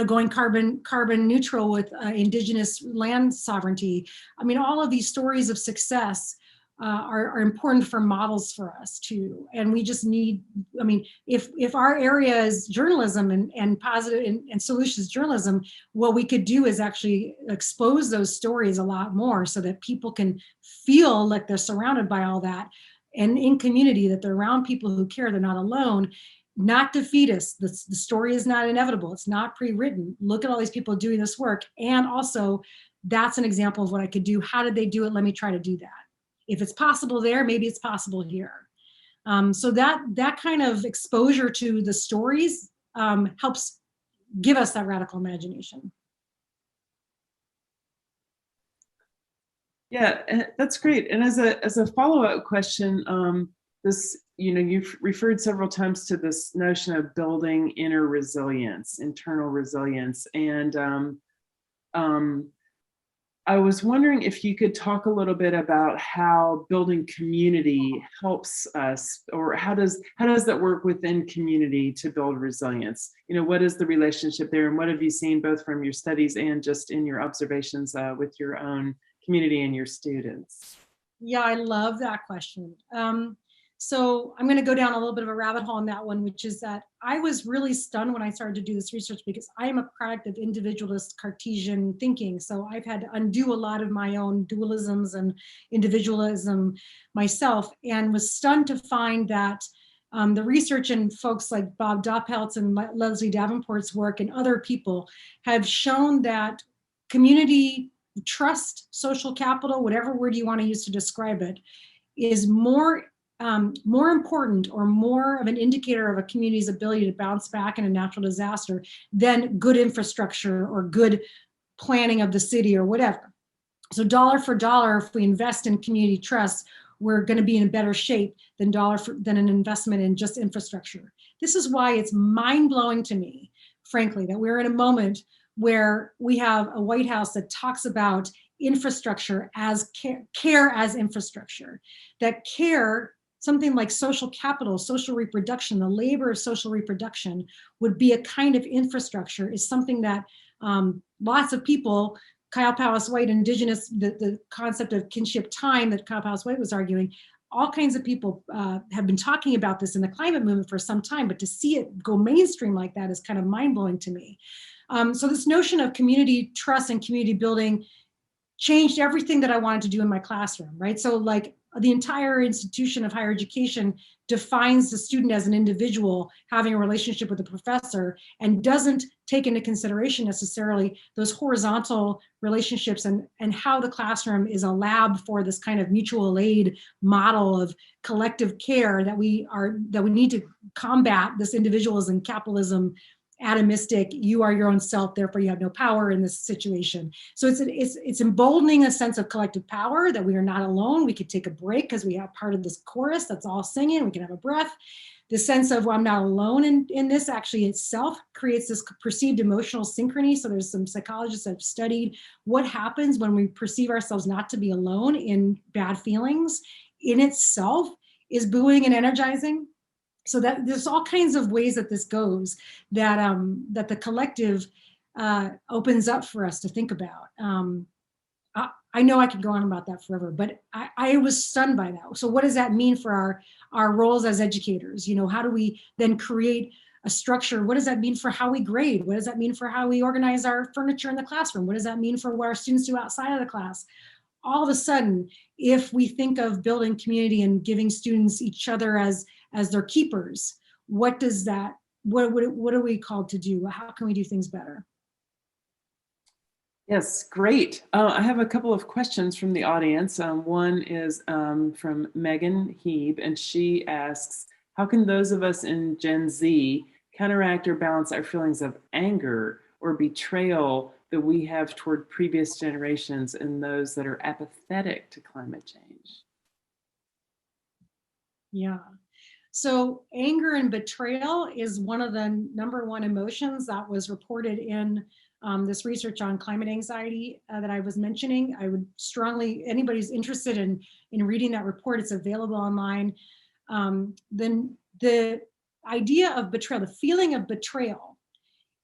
going carbon neutral with indigenous land sovereignty. I mean, all of these stories of success are important for models for us too. And we just need, if our area is journalism and positive and solutions journalism, what we could do is actually expose those stories a lot more so that people can feel like they're surrounded by all that, and in community, that they're around people who care, they're not alone. Not defeatist. The story is not inevitable. It's not pre-written. Look at all these people doing this work. And also, that's an example of what I could do. How did they do it? Let me try to do that. If it's possible there, maybe it's possible here. So that kind of exposure to the stories helps give us that radical imagination. Yeah, that's great. And as a follow-up question, you've referred several times to this notion of building inner resilience, internal resilience, and I was wondering if you could talk a little bit about how building community helps us, or how does that work within community to build resilience? What is the relationship there, and what have you seen both from your studies and just in your observations with your own community and your students? Yeah, I love that question. So I'm going to go down a little bit of a rabbit hole on that one, which is that I was really stunned when I started to do this research because I am a product of individualist Cartesian thinking. So I've had to undo a lot of my own dualisms and individualism myself, and was stunned to find that the research and folks like Bob Doppelt's and Leslie Davenport's work and other people have shown that community trust, social capital, whatever word you want to use to describe it, is more more important or more of an indicator of a community's ability to bounce back in a natural disaster than good infrastructure or good planning of the city or whatever. So dollar for dollar, if we invest in community trust, we're going to be in better shape than than an investment in just infrastructure. This is why it's mind-blowing to me, frankly, that we're in a moment where we have a White House that talks about infrastructure as care as infrastructure, that care, something like social capital, social reproduction, the labor of social reproduction would be a kind of infrastructure, is something that lots of people, Kyle Powis White, indigenous, the concept of kinship time that Kyle Powis White was arguing, all kinds of people have been talking about this in the climate movement for some time, but to see it go mainstream like that is kind of mind-blowing to me. So this notion of community trust and community building changed everything that I wanted to do in my classroom, right? So like the entire institution of higher education defines the student as an individual having a relationship with a professor and doesn't take into consideration necessarily those horizontal relationships and how the classroom is a lab for this kind of mutual aid model of collective care that we need to combat this individualism, capitalism, atomistic, you are your own self, therefore you have no power in this situation. So it's emboldening a sense of collective power, that we are not alone. We could take a break because we have part of this chorus that's all singing, we can have a breath. The sense of, well, I'm not alone in this actually itself creates this perceived emotional synchrony. So there's some psychologists that have studied what happens when we perceive ourselves not to be alone in bad feelings. In itself is buoying and energizing. So that there's all kinds of ways that this goes, that that the collective opens up for us to think about. I know I could go on about that forever, but I was stunned by that. So what does that mean for our roles as educators? You know, how do we then create a structure? What does that mean for how we grade? What does that mean for how we organize our furniture in the classroom? What does that mean for what our students do outside of the class? All of a sudden, if we think of building community and giving students each other as their keepers, what are we called to do? How can we do things better? Yes, great. I have a couple of questions from the audience. One is from Megan Heeb, and she asks, how can those of us in Gen Z counteract or balance our feelings of anger or betrayal that we have toward previous generations and those that are apathetic to climate change? Yeah. So anger and betrayal is one of the #1 emotions that was reported in this research on climate anxiety that I was mentioning. I would strongly, anybody's interested in reading that report, it's available online. Then the idea of betrayal, the feeling of betrayal,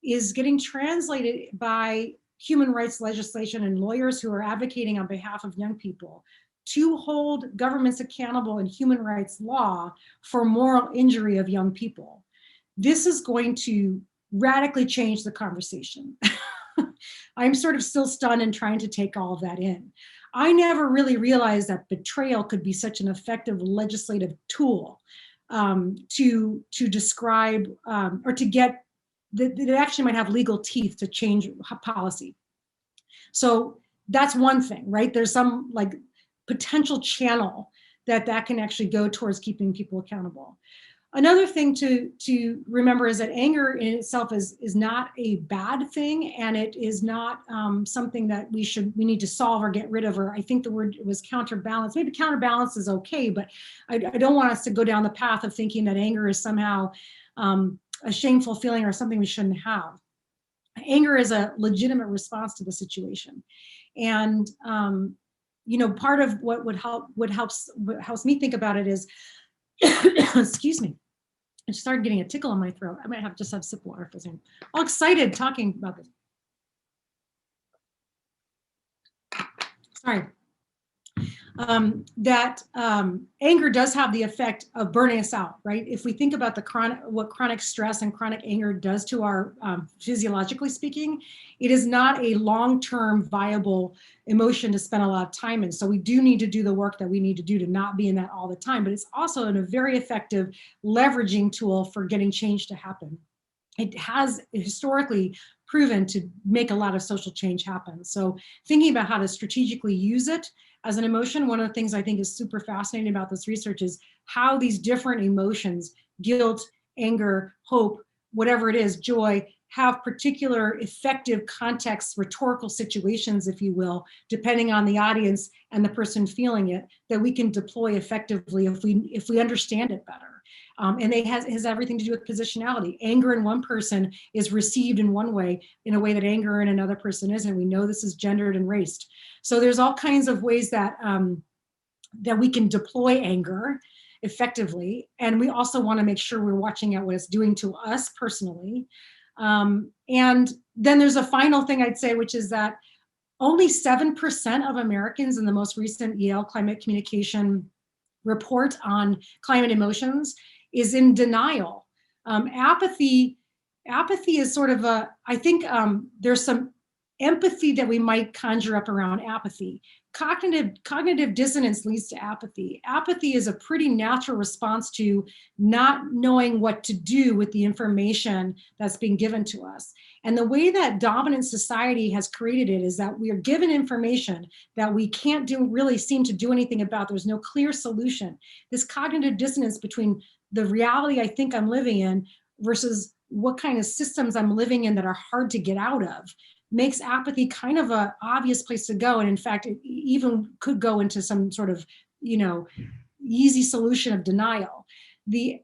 is getting translated by human rights legislation and lawyers who are advocating on behalf of young people to hold governments accountable in human rights law for moral injury of young people. This is going to radically change the conversation. I'm sort of still stunned and trying to take all of that in. I never really realized that betrayal could be such an effective legislative tool to describe or to get that it actually might have legal teeth to change policy. So that's one thing, right? There's some like potential channel that can actually go towards keeping people accountable. Another thing to remember is that anger in itself is not a bad thing, and it is not something that we need to solve or get rid of, or I think the word was counterbalance. Maybe counterbalance is okay, but I don't want us to go down the path of thinking that anger is somehow a shameful feeling or something we shouldn't have. Anger is a legitimate response to the situation. And you know, part of what helps me think about it is, excuse me, I started getting a tickle in my throat. I might have just have a sip of water for a second. All excited talking about this. Sorry. That anger does have the effect of burning us out, right? If we think about what chronic stress and chronic anger does to our, physiologically speaking, it is not a long-term viable emotion to spend a lot of time in. So we do need to do the work that we need to do to not be in that all the time, but it's also a very effective leveraging tool for getting change to happen. It has historically proven to make a lot of social change happen. So thinking about how to strategically use it as an emotion, one of the things I think is super fascinating about this research is how these different emotions, guilt, anger, hope, whatever it is, joy, have particular effective context, rhetorical situations, if you will, depending on the audience and the person feeling it, that we can deploy effectively if we understand it better. And it has everything to do with positionality. Anger in one person is received in one way, in a way that anger in another person isn't. We know this is gendered and raced. So there's all kinds of ways that that we can deploy anger effectively. And we also want to make sure we're watching out what it's doing to us personally. And then there's a final thing I'd say, which is that only 7% of Americans in the most recent Yale Climate Communication report on climate emotions is in denial. Apathy is sort of I think there's some empathy that we might conjure up around apathy. Cognitive dissonance leads to apathy. Apathy is a pretty natural response to not knowing what to do with the information that's being given to us. And the way that dominant society has created it is that we are given information that we can't really seem to do anything about. There's no clear solution. This cognitive dissonance between the reality I think I'm living in versus what kind of systems I'm living in that are hard to get out of makes apathy kind of an obvious place to go. And in fact, it even could go into some sort of, easy solution of denial. The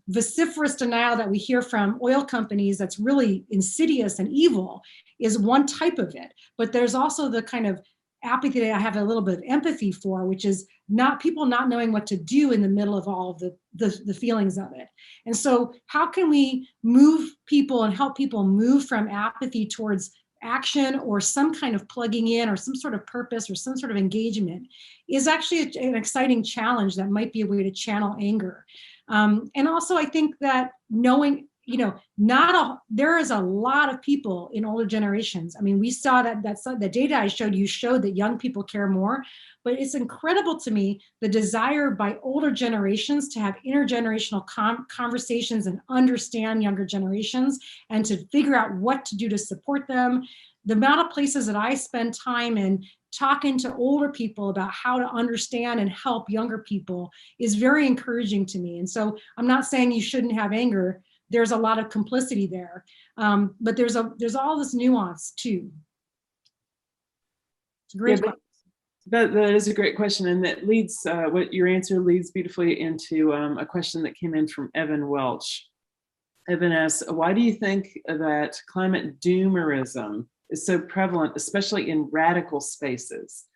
vociferous denial that we hear from oil companies that's really insidious and evil is one type of it. But there's also the kind of apathy that I have a little bit of empathy for, which is people not knowing what to do in the middle of all of the feelings of it. And so how can we move people and help people move from apathy towards action or some kind of plugging in or some sort of purpose or some sort of engagement is actually an exciting challenge that might be a way to channel anger. And also I think that knowing, there is a lot of people in older generations. I mean, we saw that the data I showed you showed that young people care more, but it's incredible to me, the desire by older generations to have intergenerational conversations and understand younger generations and to figure out what to do to support them. The amount of places that I spend time in talking to older people about how to understand and help younger people is very encouraging to me. And so I'm not saying you shouldn't have anger. There's a lot of complicity there, but there's all this nuance too. It's a great question. That is a great question, and that leads, what your answer leads beautifully into a question that came in from Evan Welch. Evan asks, why do you think that climate doomerism is so prevalent, especially in radical spaces?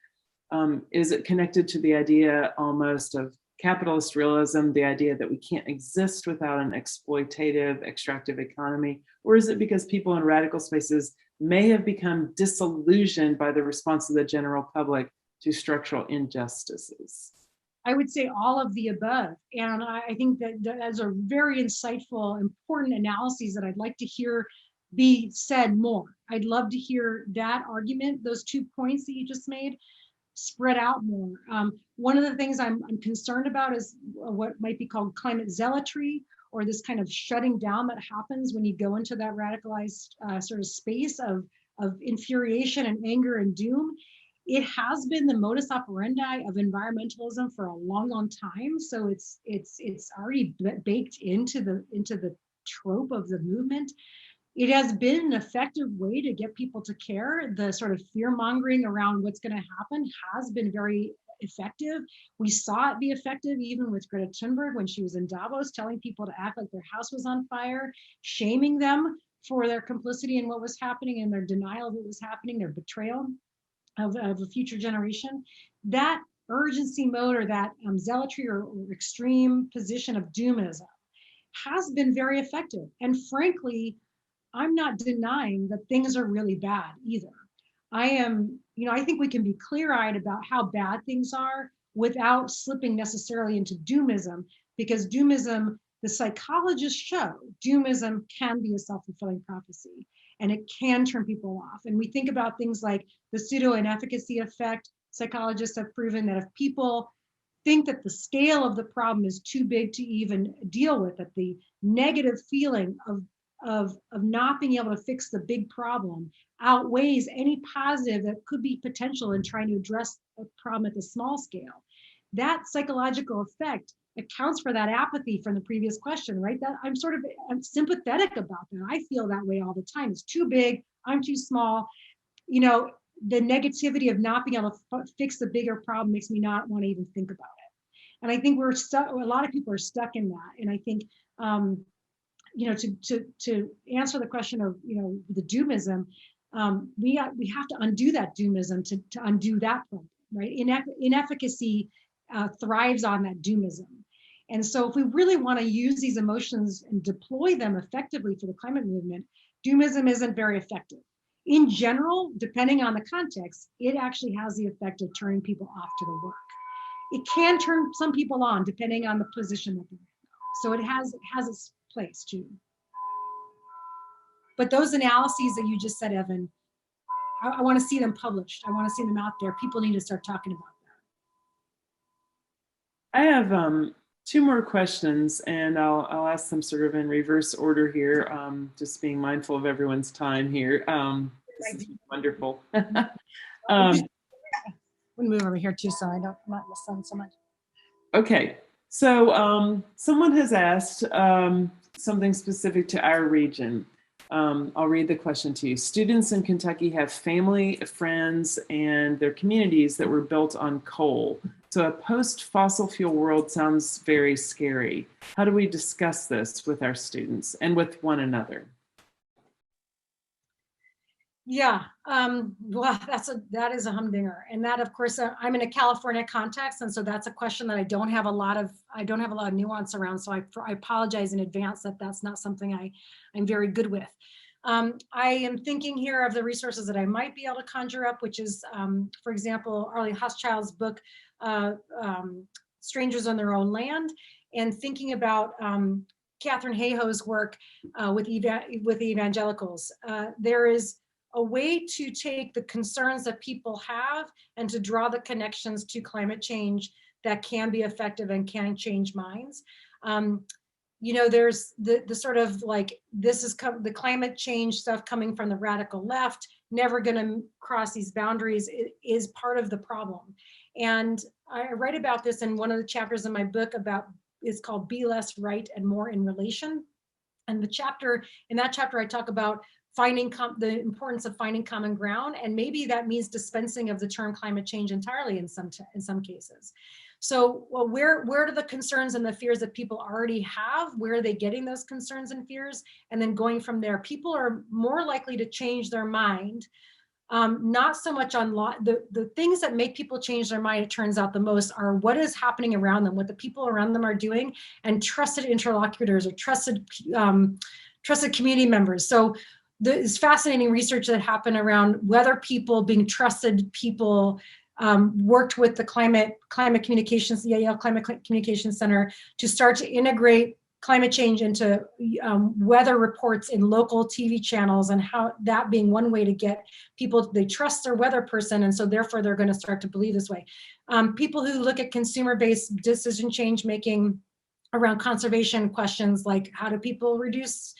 Is it connected to the idea almost of capitalist realism, the idea that we can't exist without an exploitative, extractive economy? Or is it because people in radical spaces may have become disillusioned by the response of the general public to structural injustices? I would say all of the above. And I think that that's a very insightful, important analyses that I'd like to hear be said more. I'd love to hear that argument, those 2 points that you just made, spread out more. One of the things I'm concerned about is what might be called climate zealotry, or this kind of shutting down that happens when you go into that radicalized sort of space of infuriation and anger and doom. It has been the modus operandi of environmentalism for a long, long time. So it's already baked into the trope of the movement. It has been an effective way to get people to care. The sort of fear mongering around what's going to happen has been very effective. We saw it be effective even with Greta Thunberg when she was in Davos, telling people to act like their house was on fire, shaming them for their complicity in what was happening and their denial of what was happening, their betrayal of a future generation. That urgency mode or that zealotry or extreme position of doomism has been very effective. And frankly, I'm not denying that things are really bad either. I think we can be clear-eyed about how bad things are without slipping necessarily into doomism, because doomism, the psychologists show, doomism can be a self-fulfilling prophecy and it can turn people off. And we think about things like the pseudo-inefficacy effect. Psychologists have proven that if people think that the scale of the problem is too big to even deal with, that the negative feeling of of not being able to fix the big problem outweighs any positive that could be potential in trying to address a problem at the small scale. That psychological effect accounts for that apathy from the previous question, right? That I'm sympathetic about that. I feel that way all the time. It's too big, I'm too small. You know, the negativity of not being able to fix the bigger problem makes me not want to even think about it. And I think we're stuck, a lot of people are stuck in that. And I think, you know, to answer the question of, you know, the doomism, we have to undo that doomism to undo that problem, right? Inefficacy thrives on that doomism. And so if we really want to use these emotions and deploy them effectively for the climate movement, doomism isn't very effective. In general, depending on the context, it actually has the effect of turning people off to the work. It can turn some people on depending on the position that they're in. So it has its place too. But those analyses that you just said, Evan, I want to see them published. I want to see them out there. People need to start talking about that. I have two more questions, and I'll ask them sort of in reverse order here, just being mindful of everyone's time here. This is wonderful. We'll move over here too, so I'm not in the sun so much. Okay, so someone has asked something specific to our region. I'll read the question to you. Students in Kentucky have family, friends, and their communities that were built on coal. So a post-fossil fuel world sounds very scary. How do we discuss this with our students and with one another? Yeah, well, that is a humdinger, and that, of course, I'm in a California context, and so that's a question that I don't have a lot of nuance around. So I apologize in advance that that's not something I'm very good with. I am thinking here of the resources that I might be able to conjure up, which is, for example, Arlie Hochschild's book, Strangers on Their Own Land, and thinking about Catherine Hayhoe's work with evangelicals. There is a way to take the concerns that people have and to draw the connections to climate change that can be effective and can change minds. You know, there's the sort of like, this is the climate change stuff coming from the radical left, never gonna cross these boundaries, is part of the problem. And I write about this in one of the chapters in my book it's called Be Less Right and More in Relation. And in that chapter, I talk about the importance of finding common ground, and maybe that means dispensing of the term climate change entirely in some cases. So, well, where do the concerns and the fears that people already have, where are they getting those concerns and fears? And then going from there, people are more likely to change their mind, not so much on the things that make people change their mind, it turns out, the most are what is happening around them, what the people around them are doing, and trusted interlocutors or trusted community members. So there's fascinating research that happened around whether people being trusted people worked with the climate communications, the Yale Climate Communications Center, to start to integrate climate change into weather reports in local TV channels, and how that being one way to get people, they trust their weather person, and so therefore they're going to start to believe this way. People who look at consumer-based decision change making around conservation questions, like how do people reduce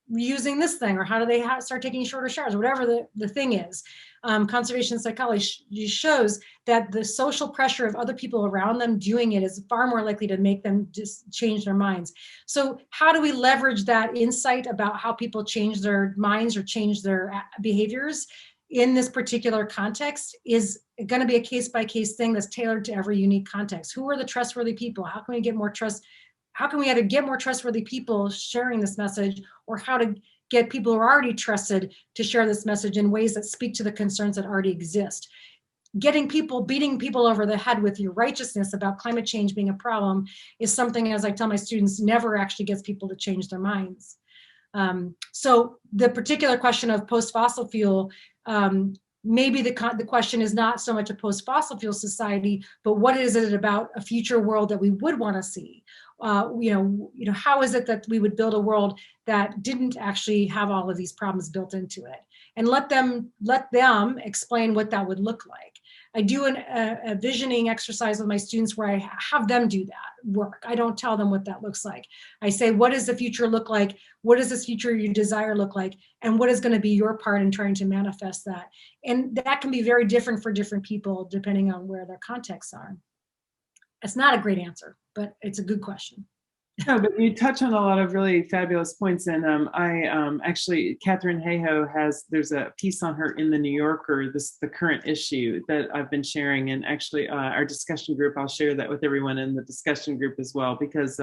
using this thing, or how do they start taking shorter showers, whatever the thing is. Conservation psychology shows that the social pressure of other people around them doing it is far more likely to make them just change their minds. So how do we leverage that insight about how people change their minds or change their behaviors in this particular context is going to be a case-by-case thing that's tailored to every unique context. Who are the trustworthy people? How can we get more trust? How can we either get more trustworthy people sharing this message, or how to get people who are already trusted to share this message in ways that speak to the concerns that already exist? Beating people over the head with your righteousness about climate change being a problem is something, as I tell my students, never actually gets people to change their minds. So the particular question of post-fossil fuel, maybe the question is not so much a post-fossil fuel society, but what is it about a future world that we would want to see? How is it that we would build a world that didn't actually have all of these problems built into it? and let them explain what that would look like. I do a visioning exercise with my students where I have them do that work. I don't tell them what that looks like. I say, what does the future look like? What does this future you desire look like? And what is going to be your part in trying to manifest that? And that can be very different for different people depending on where their contexts are. It's not a great answer, but it's a good question. No, but you touch on a lot of really fabulous points. And actually, Catherine Hayhoe there's a piece on her in the New Yorker, the current issue that I've been sharing. And actually our discussion group, I'll share that with everyone in the discussion group as well, because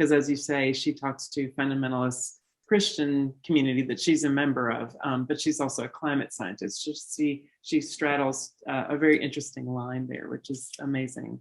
as you say, she talks to fundamentalist Christian community that she's a member of, but she's also a climate scientist. She straddles a very interesting line there, which is amazing.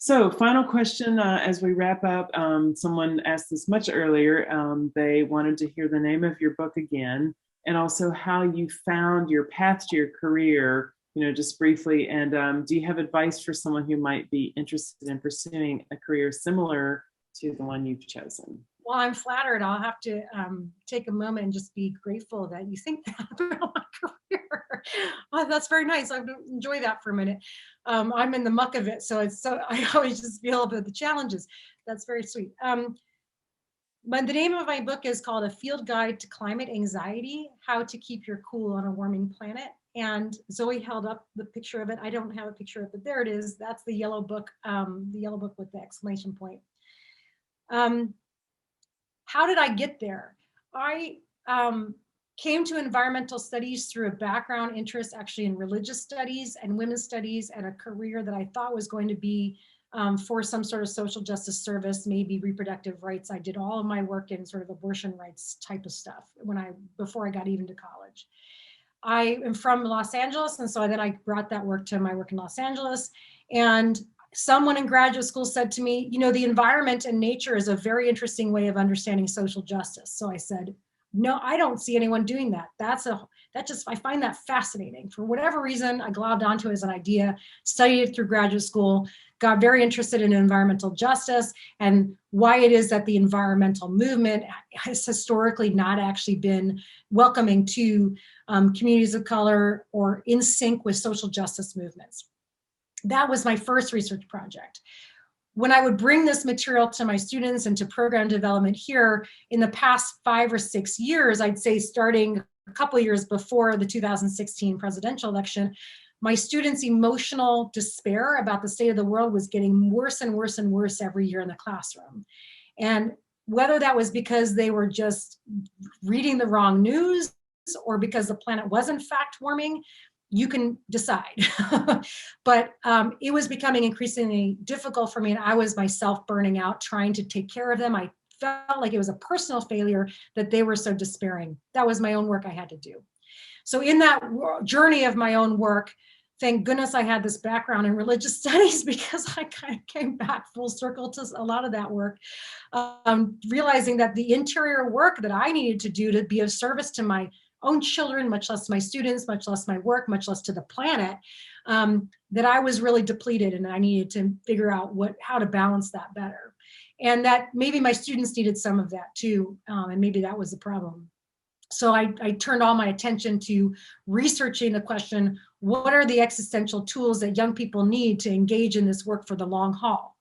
So final question as we wrap up. Someone asked this much earlier. They wanted to hear the name of your book again, and also how you found your path to your career, just briefly. And do you have advice for someone who might be interested in pursuing a career similar to the one you've chosen? Well, I'm flattered. I'll have to take a moment and just be grateful that you think that about my career. Oh, that's very nice. I enjoy that for a minute. I'm in the muck of it, so I always just feel about the challenges. That's very sweet. But the name of my book is called A Field Guide to Climate Anxiety: How to Keep Your Cool on a Warming Planet. And Zoe held up the picture of it. I don't have a picture of it. There it is. That's the yellow book with the exclamation point. How did I get there? I came to environmental studies through a background interest actually in religious studies and women's studies, and a career that I thought was going to be for some sort of social justice service, maybe reproductive rights. I did all of my work in sort of abortion rights type of stuff before I got even to college. I am from Los Angeles, and so then I brought that work to my work in Los Angeles. And someone in graduate school said to me, the environment and nature is a very interesting way of understanding social justice. So I said, no, I don't see anyone doing that. I find that fascinating. For whatever reason, I globbed onto it as an idea, studied it through graduate school, got very interested in environmental justice and why it is that the environmental movement has historically not actually been welcoming to communities of color or in sync with social justice movements. That was my first research project. When I would bring this material to my students and to program development here in the past 5 or 6 years, I'd say starting a couple of years before the 2016 presidential election, my students' emotional despair about the state of the world was getting worse and worse and worse every year in the classroom. And whether that was because they were just reading the wrong news or because the planet was in fact warming, you can decide. But it was becoming increasingly difficult for me, and I was myself burning out trying to take care of them. I felt like it was a personal failure that they were so despairing. That was my own work I had to do. So in that journey of my own work, thank goodness I had this background in religious studies, because I kind of came back full circle to a lot of that work, realizing that the interior work that I needed to do to be of service to my own children, much less my students, much less my work, much less to the planet, that I was really depleted, and I needed to figure out how to balance that better. And that maybe my students needed some of that too, and maybe that was the problem. So I turned all my attention to researching the question, what are the existential tools that young people need to engage in this work for the long haul?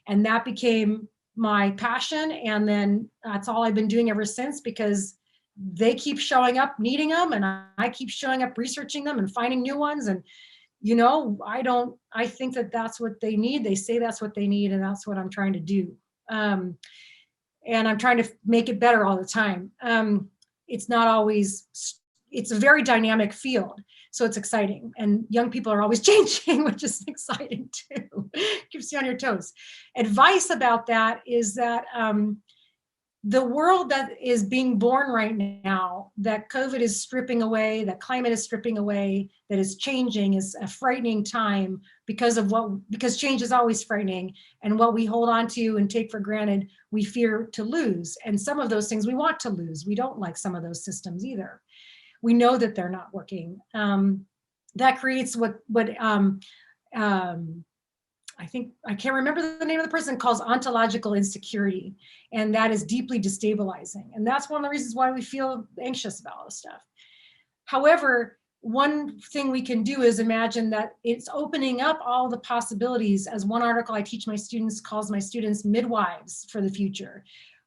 And that became my passion, and then that's all I've been doing ever since, because they keep showing up needing them, and I keep showing up researching them and finding new ones. And I think that that's what they need. They say that's what they need, and that's what I'm trying to do. And I'm trying to make it better all the time. It's not always, it's a very dynamic field, so it's exciting, and young people are always changing, which is exciting too. Keeps you on your toes. Advice about that is that the world that is being born right now, that COVID is stripping away, that climate is stripping away, that is changing, is a frightening time because change is always frightening, and what we hold on to and take for granted, we fear to lose. And some of those things we want to lose. We don't like some of those systems either. We know that they're not working. That creates what I think, I can't remember the name of the person, calls ontological insecurity. And that is deeply destabilizing. And that's one of the reasons why we feel anxious about all this stuff. However, one thing we can do is imagine that it's opening up all the possibilities. As one article I teach my students calls my students midwives for the future.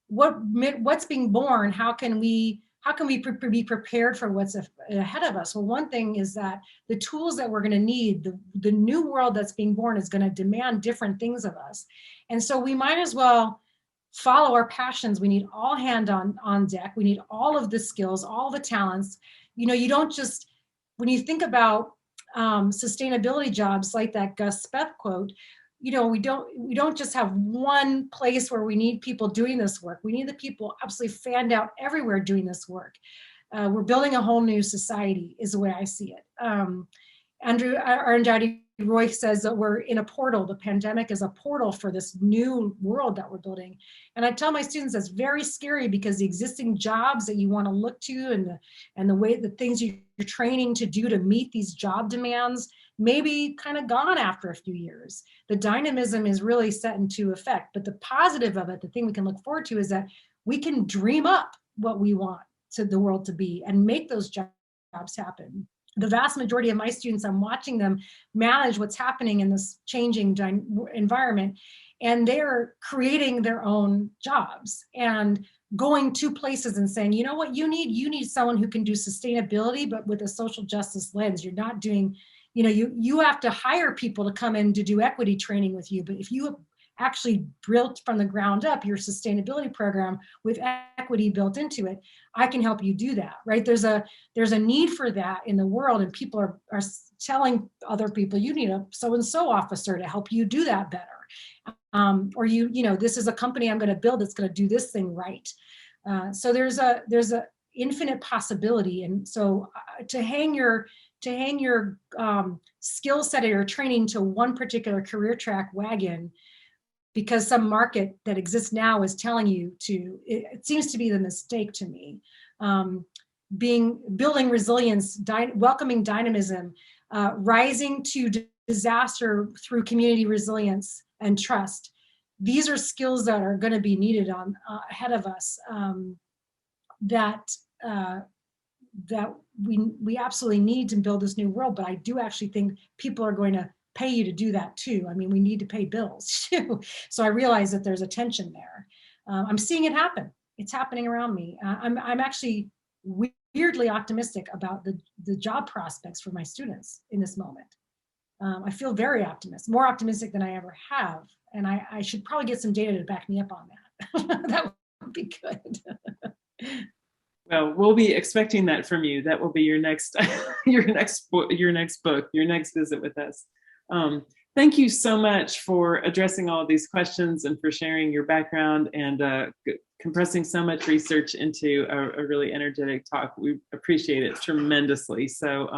What's being born? How can we be prepared for what's ahead of us? Well, one thing is that the tools that we're going to need, the new world that's being born is going to demand different things of us. And so we might as well follow our passions. We need all hand on deck. We need all of the skills, all the talents. You know, you don't just, when you think about sustainability jobs like that Gus Speth quote, you know, we don't just have one place where we need people doing this work. We need the people absolutely fanned out everywhere doing this work. We're building a whole new society is the way I see it. Andrew Arundhati Roy says that we're in a portal. The pandemic is a portal for this new world that we're building. And I tell my students that's very scary because the existing jobs that you want to look to and the way the things you're training to do to meet these job demands may be kind of gone after a few years. The dynamism is really set into effect. But the positive of it, the thing we can look forward to is that we can dream up what we want to the world to be and make those jobs happen. The vast majority of my students, I'm watching them manage what's happening in this changing environment, and they're creating their own jobs and going to places and saying, you know what you need someone who can do sustainability, but with a social justice lens. You're not doing, you know, you have to hire people to come in to do equity training with you. But if you actually built from the ground up your sustainability program with equity built into it, I can help you do that, right? There's a need for that in the world, and people are telling other people, you need a so-and-so officer to help you do that better. Or you know, this is a company I'm going to build that's going to do this thing right. So there's a infinite possibility. And so to hang your skill set or your training to one particular career track wagon because some market that exists now is telling you to, it seems to be the mistake to me. Building resilience, welcoming dynamism, rising to disaster through community resilience and trust. These are skills that are going to be needed ahead of us. That we absolutely need to build this new world. But I do actually think people are going to pay you to do that too. I mean, we need to pay bills too. So I realize that there's a tension there. I'm seeing it happen. It's happening around me. I'm actually weirdly optimistic about the job prospects for my students in this moment. I feel very optimistic, more optimistic than I ever have. And I should probably get some data to back me up on that. That would be good. Well, we'll be expecting that from you. That will be your next, your next book, your next visit with us. Thank you so much for addressing all of these questions and for sharing your background and compressing so much research into a really energetic talk. We appreciate it tremendously. So,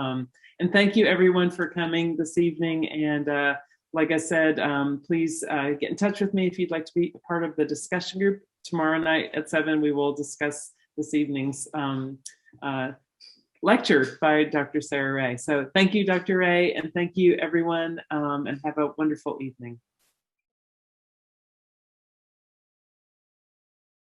and thank you everyone for coming this evening. And like I said, please get in touch with me if you'd like to be a part of the discussion group. Tomorrow night at 7, we will discuss this evening's lecture by Dr. Sarah Ray. So thank you, Dr. Ray, and thank you everyone, and have a wonderful evening.